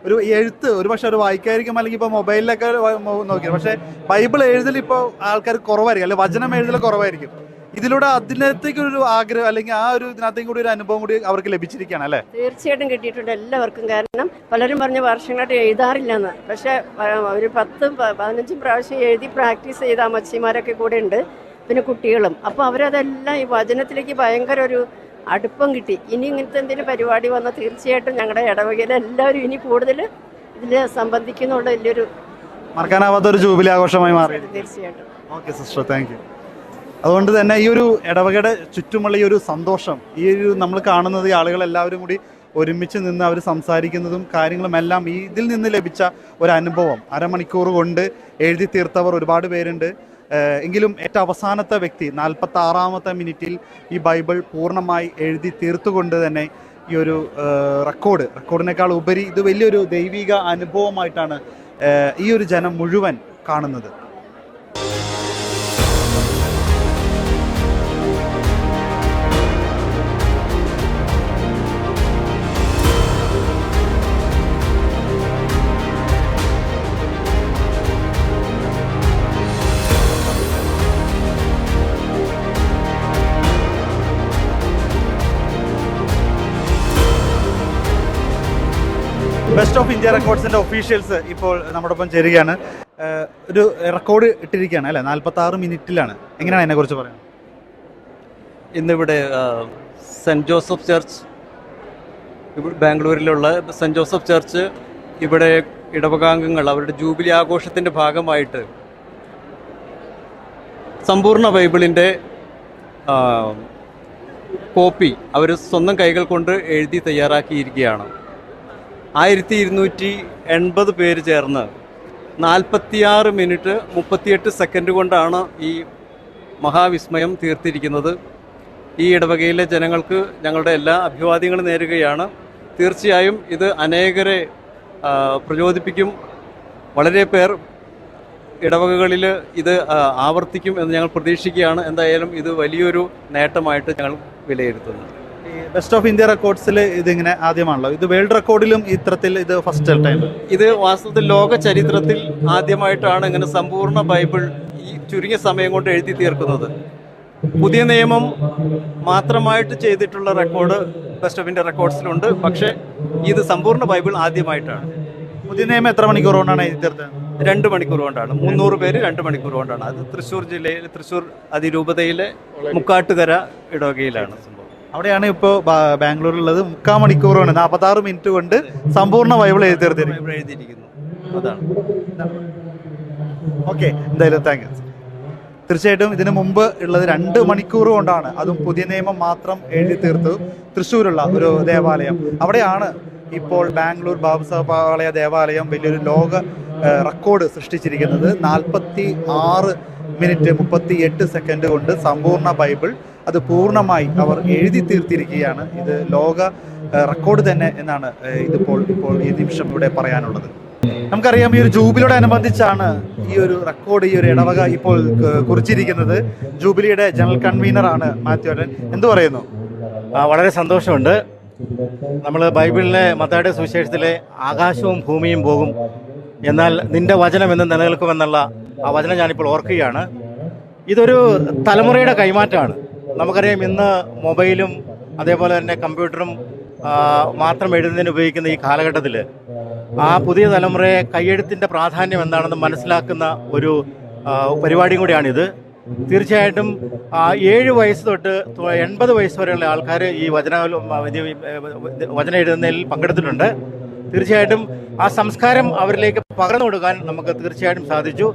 ഒരു എഴുത്ത് ഒരു പക്ഷെ ഒരു വായിക്കായിരിക്കും, അല്ലെങ്കിൽ ഇപ്പോൾ മൊബൈലിലൊക്കെ നോക്കിയത്. പക്ഷേ ബൈബിൾ എഴുതൽ ഇപ്പോൾ ആൾക്കാർ കുറവായിരിക്കും, അല്ലെങ്കിൽ വചനം എഴുതൽ കുറവായിരിക്കും. ഇതിലൂടെ അതിനകത്തേക്ക് ഒരു ആഗ്രഹം അല്ലെങ്കിൽ ആ ഒരു ഇതിനകത്തേക്ക് കൂടി ഒരു അനുഭവം കൂടി അവർക്ക് ലഭിച്ചിരിക്കുകയാണ് അല്ലേ? തീർച്ചയായിട്ടും കിട്ടിയിട്ടുണ്ട് എല്ലാവർക്കും. കാരണം പലരും പറഞ്ഞ വർഷങ്ങളായിട്ട് എഴുതാറില്ലെന്ന്. പക്ഷേ ഒരു 10-15 പ്രാവശ്യം എഴുതി പ്രാക്ടീസ് ചെയ്ത അമ്മച്ചിമാരൊക്കെ കൂടെ ഉണ്ട്, പിന്നെ കുട്ടികളും. അപ്പോൾ അവരതെല്ലാം ഈ വചനത്തിലേക്ക് ഭയങ്കര ഒരു അടുപ്പം കിട്ടി. ഇനി ഇങ്ങനത്തെ എന്തെങ്കിലും പരിപാടി വന്നാൽ തീർച്ചയായിട്ടും ഞങ്ങളുടെ ഇടവകയിൽ എല്ലാവരും ഇനി കൂടുതൽ ഇതിൽ സംബന്ധിക്കുന്നുള്ള വലിയൊരു മറക്കാനാവാത്ത ഒരു ജൂബിലി ആഘോഷമായി മാറി. തീർച്ചയായിട്ടും. Okay sister, thank you. അതുകൊണ്ട് തന്നെ ഈ ഒരു ഇടവകയുടെ ചുറ്റുമുള്ള ഈ ഒരു സന്തോഷം, ഈ ഒരു നമ്മൾ കാണുന്നത് ഈ ആളുകളെല്ലാവരും കൂടി ഒരുമിച്ച് നിന്ന് അവർ സംസാരിക്കുന്നതും കാര്യങ്ങളും എല്ലാം ഇതിൽ നിന്ന് ലഭിച്ച ഒരു അനുഭവം. അരമണിക്കൂർ കൊണ്ട് എഴുതി തീർത്തവർ ഒരുപാട് പേരുണ്ട്. എങ്കിലും ഏറ്റവും അവസാനത്തെ വ്യക്തി 46-ാമത്തെ മിനിറ്റിൽ ഈ ബൈബിൾ പൂർണ്ണമായി എഴുതി തീർത്തുകൊണ്ട് തന്നെ ഈ ഒരു റെക്കോർഡിനേക്കാൾ ഉപരി ഇത് വലിയൊരു ദൈവിക അനുഭവമായിട്ടാണ് ഈ ഒരു ജനം മുഴുവൻ കാണുന്നത്. ബെസ്റ്റ് ഓഫ് ഇന്ത്യ റെക്കോർഡ്സിന്റെ ഒഫീഷ്യൽസ് ഇപ്പോൾ നമ്മുടെ ഒപ്പം ചേരുകയാണ്. ഒരു റെക്കോർഡ് ഇട്ടിരിക്കുകയാണ് അല്ലേ? 46 മിനിറ്റിലാണ്. എങ്ങനെയാണ് അതിനെക്കുറിച്ച് പറയാം? ഇന്നിവിടെ സെൻറ്റ് ജോസഫ് ചർച്ച്, ഇവിടെ ബാംഗ്ലൂരിലുള്ള സെൻറ്റ് ജോസഫ് ചർച്ച്, ഇവിടെ ഇടവകാംഗങ്ങൾ അവരുടെ ജൂബിലി ആഘോഷത്തിൻ്റെ ഭാഗമായിട്ട് സമ്പൂർണ്ണ ബൈബിളിൻ്റെ കോപ്പി അവർ സ്വന്തം കൈകൾ കൊണ്ട് എഴുതി തയ്യാറാക്കിയിരിക്കുകയാണ്. 1280 പേര് ചേർന്ന് 46 മിനിറ്റ് 38 സെക്കൻഡ് കൊണ്ടാണ് ഈ മഹാവിസ്മയം തീർത്തിരിക്കുന്നത്. ഈ ഇടവകയിലെ ജനങ്ങൾക്ക് ഞങ്ങളുടെ എല്ലാ അഭിവാദ്യങ്ങളും നേരുകയാണ്. തീർച്ചയായും ഇത് അനേകരെ പ്രചോദിപ്പിക്കും. വളരെ പേർ ഇടവകകളിൽ ഇത് ആവർത്തിക്കും എന്ന് ഞങ്ങൾ പ്രതീക്ഷിക്കുകയാണ്. എന്തായാലും ഇത് വലിയൊരു നേട്ടമായിട്ട് ഞങ്ങൾ വിലയിരുത്തുന്നു. ബെസ്റ്റ് ഓഫ് ഇന്ത്യ റെക്കോർഡ്സിൽ ഇതിങ്ങനെ ആദ്യമാണല്ലോ. ഇത് വേൾഡ് റെക്കോർഡിലും ഇത്തരത്തിൽ ഇത് ഫസ്റ്റ് ടൈം. ഇത് വാസ്തവത്തിൽ ലോക ചരിത്രത്തിൽ ആദ്യമായിട്ടാണ് ഇങ്ങനെ സമ്പൂർണ്ണ ബൈബിൾ ഈ ചുരുങ്ങിയ സമയം കൊണ്ട് എഴുതി തീർക്കുന്നത്. പുതിയ നിയമം മാത്രമായിട്ട് ചെയ്തിട്ടുള്ള റെക്കോർഡ് ബെസ്റ്റ് ഓഫ് ഇന്ത്യ റെക്കോർഡ്സിലുണ്ട്. പക്ഷേ ഇത് സമ്പൂർണ്ണ ബൈബിൾ ആദ്യമായിട്ടാണ്. പുതിയ നിയമം എത്ര മണിക്കൂർ കൊണ്ടാണ് എഴുതി തീർത്തത്? 2 മണിക്കൂർ കൊണ്ടാണ്. 300 പേര് 2 മണിക്കൂർ കൊണ്ടാണ്. അത് തൃശ്ശൂർ ജില്ലയിൽ തൃശ്ശൂർ അതിരൂപതയിലെ മുക്കാട്ടുകര ഇടവകയിലാണ് സംഭവം. അവിടെയാണ് ഇപ്പോൾ ബാംഗ്ലൂരിലുള്ളത്. 3/4 മണിക്കൂർ കൊണ്ട് 46 മിനിറ്റ് കൊണ്ട് സമ്പൂർണ്ണ ബൈബിൾ എഴുതിയിരിക്കുന്നു. അതാണ്. ഓക്കെ, എന്തായാലും താങ്ക് യു. തീർച്ചയായിട്ടും ഇതിനു മുമ്പ് ഉള്ളത് 2 മണിക്കൂർ കൊണ്ടാണ്, അതും പുതിയ നിയമം മാത്രം എഴുതി തീർത്തു. തൃശ്ശൂരുള്ള ഒരു ദേവാലയം, അവിടെയാണ് ഇപ്പോൾ ബാംഗ്ലൂർ ബാബുസാഹിബ് ദേവാലയം വലിയൊരു ലോക റെക്കോർഡ് സൃഷ്ടിച്ചിരിക്കുന്നത്. 46 മിനിറ്റ് 38 സെക്കൻഡ് കൊണ്ട് സമ്പൂർണ്ണ ബൈബിൾ അത് പൂർണ്ണമായി അവർ എഴുതി തീർത്തിരിക്കുകയാണ്. ഇത് ലോക റെക്കോർഡ് തന്നെ എന്നാണ് ഇപ്പോൾ ഈ നിമിഷം ഇവിടെ പറയാനുള്ളത്. നമുക്കറിയാം, ഈ ഒരു ജൂബിലിയോടനുബന്ധിച്ചാണ് ഈ ഒരു റെക്കോർഡ് ഈ ഒരു ഇടവക ഇപ്പോൾ കുറിച്ചിരിക്കുന്നത്. ജൂബിലിയുടെ ജനറൽ കൺവീനർ ആണ് മാത്യു അലൻ. എന്തു പറയുന്നു? വളരെ സന്തോഷമുണ്ട്. നമ്മൾ ബൈബിളിലെ മത്തായിയുടെ സുവിശേഷത്തിലെ ആകാശവും ഭൂമിയും പോകും, എന്നാൽ നിന്റെ വചനം എന്ന് നിലനിൽക്കുമെന്നുള്ള ആ വചനം ഞാനിപ്പോൾ ഓർക്കുകയാണ്. ഇതൊരു തലമുറയുടെ കൈമാറ്റമാണ്. നമുക്കറിയാം ഇന്ന് മൊബൈലും അതേപോലെ തന്നെ കമ്പ്യൂട്ടറും മാത്രം എഴുതുന്നതിന് ഉപയോഗിക്കുന്ന ഈ കാലഘട്ടത്തിൽ ആ പുതിയ തലമുറയെ കയ്യെഴുത്തിൻ്റെ പ്രാധാന്യം എന്താണെന്ന് മനസ്സിലാക്കുന്ന ഒരു പരിപാടിയും കൂടിയാണിത്. തീർച്ചയായിട്ടും 7 വയസ്സ് തൊട്ട് 80 വയസ്സ് വരെയുള്ള ആൾക്കാർ ഈ വചനം എഴുതുന്നതിൽ പങ്കെടുത്തിട്ടുണ്ട്. തീർച്ചയായിട്ടും ആ സംസ്കാരം അവരിലേക്ക് പകർന്നു കൊടുക്കാൻ നമുക്ക് തീർച്ചയായിട്ടും സാധിച്ചു.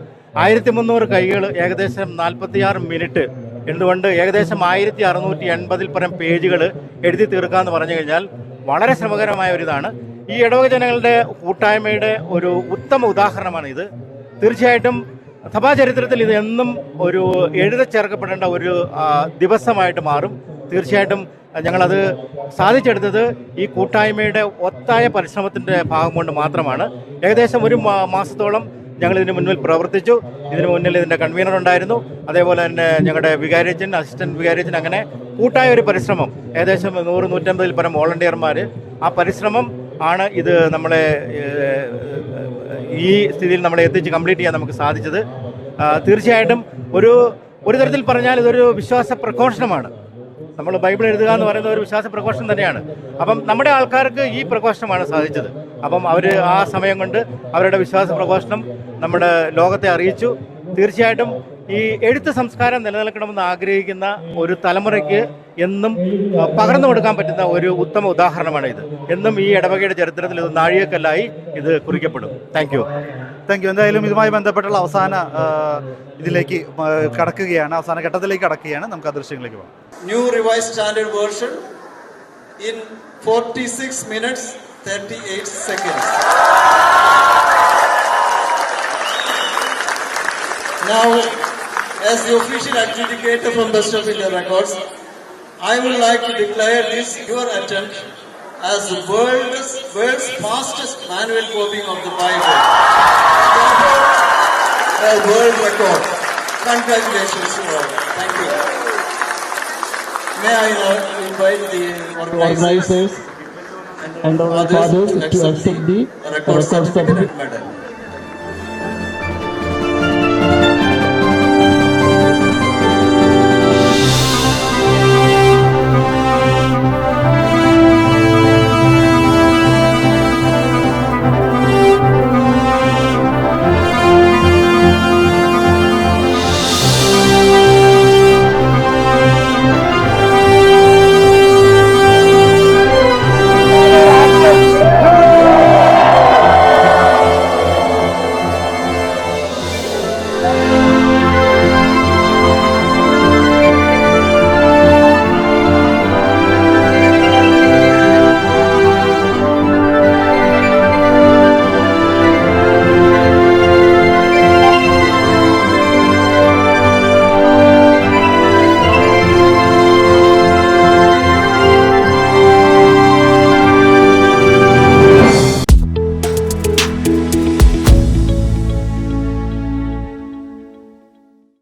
1300 കൈകൾ, ഏകദേശം 46 മിനിറ്റ് എന്തുകൊണ്ട് ഏകദേശം 1680 പരം പേജുകൾ എഴുതി തീർക്കാന്ന് പറഞ്ഞു കഴിഞ്ഞാൽ വളരെ ശ്രമകരമായ ഒരിതാണ്. ഈ ഇടവക ജനങ്ങളുടെ കൂട്ടായ്മയുടെ ഒരു ഉത്തമ ഉദാഹരണമാണ് ഇത്. തീർച്ചയായിട്ടും സഭാചരിത്രത്തിൽ ഇത് എന്നും ഒരു എഴുതച്ചേർക്കപ്പെടേണ്ട ഒരു ദിവസമായിട്ട് മാറും. തീർച്ചയായിട്ടും ഞങ്ങളത് സാധിച്ചെടുത്തത് ഈ കൂട്ടായ്മയുടെ ഒത്തായ പരിശ്രമത്തിൻ്റെ ഭാഗം കൊണ്ട് മാത്രമാണ്. ഏകദേശം 1 മാസത്തോളം ഞങ്ങൾ ഇതിന് മുന്നിൽ പ്രവർത്തിച്ചു. ഇതിന് മുന്നിൽ ഇതിൻ്റെ കൺവീനർ ഉണ്ടായിരുന്നു, അതേപോലെ തന്നെ ഞങ്ങളുടെ വികാരിയച്ചൻ, അസിസ്റ്റന്റ് വികാരിയച്ചൻ, അങ്ങനെ കൂട്ടായ ഒരു പരിശ്രമം. ഏകദേശം 100-150 പരം വോളണ്ടിയർമാർ. ആ പരിശ്രമം ആണ് ഇത് നമ്മളെ ഈ സ്ഥിതിയിൽ നമ്മളെ എത്തിച്ച് കംപ്ലീറ്റ് ചെയ്യാൻ നമുക്ക് സാധിച്ചത്. തീർച്ചയായിട്ടും ഒരു തരത്തിൽ പറഞ്ഞാൽ ഇതൊരു വിശ്വാസ പ്രഘോഷണമാണ്. നമ്മൾ ബൈബിൾ എഴുതുക എന്ന് പറയുന്ന ഒരു വിശ്വാസ പ്രഘോഷണം തന്നെയാണ്. അപ്പം നമ്മുടെ ആൾക്കാർക്ക് ഈ പ്രഘോഷണമാണ് സാധിച്ചത്. അപ്പം അവർ ആ സമയം കൊണ്ട് അവരുടെ വിശ്വാസ പ്രഘോഷണം നമ്മുടെ ലോകത്തെ അറിയിച്ചു. തീർച്ചയായിട്ടും ഈ എഴുത്ത് സംസ്കാരം നിലനിൽക്കണമെന്ന് ആഗ്രഹിക്കുന്ന ഒരു തലമുറയ്ക്ക് എന്നും പകർന്നു കൊടുക്കാൻ പറ്റുന്ന ഒരു ഉത്തമ ഉദാഹരണമാണ് ഇത്. എന്നും ഈ ഇടവകയുടെ ചരിത്രത്തിൽ ഇത് നാഴികക്കല്ലായി ഇത് കുറിക്കപ്പെടും. Thank you. എന്തായാലും ഇതുമായി ബന്ധപ്പെട്ടുള്ള അവസാന ഇതിലേക്ക് കടക്കുകയാണ്, അവസാന ഘട്ടത്തിലേക്ക് കടക്കുകയാണ്. നമുക്ക് ആ ദൃശ്യങ്ങളിലേക്ക് പോകാം. New Revised Standard Version in 46 minutes 38 seconds. Now, as the official adjudicator from Best of India Records, I would like to declare this your attempt as the world's fastest manual copying of the Bible. A world record. Congratulations to all. Thank you. May I now invite the organizers and our fathers to accept the record certificate medal.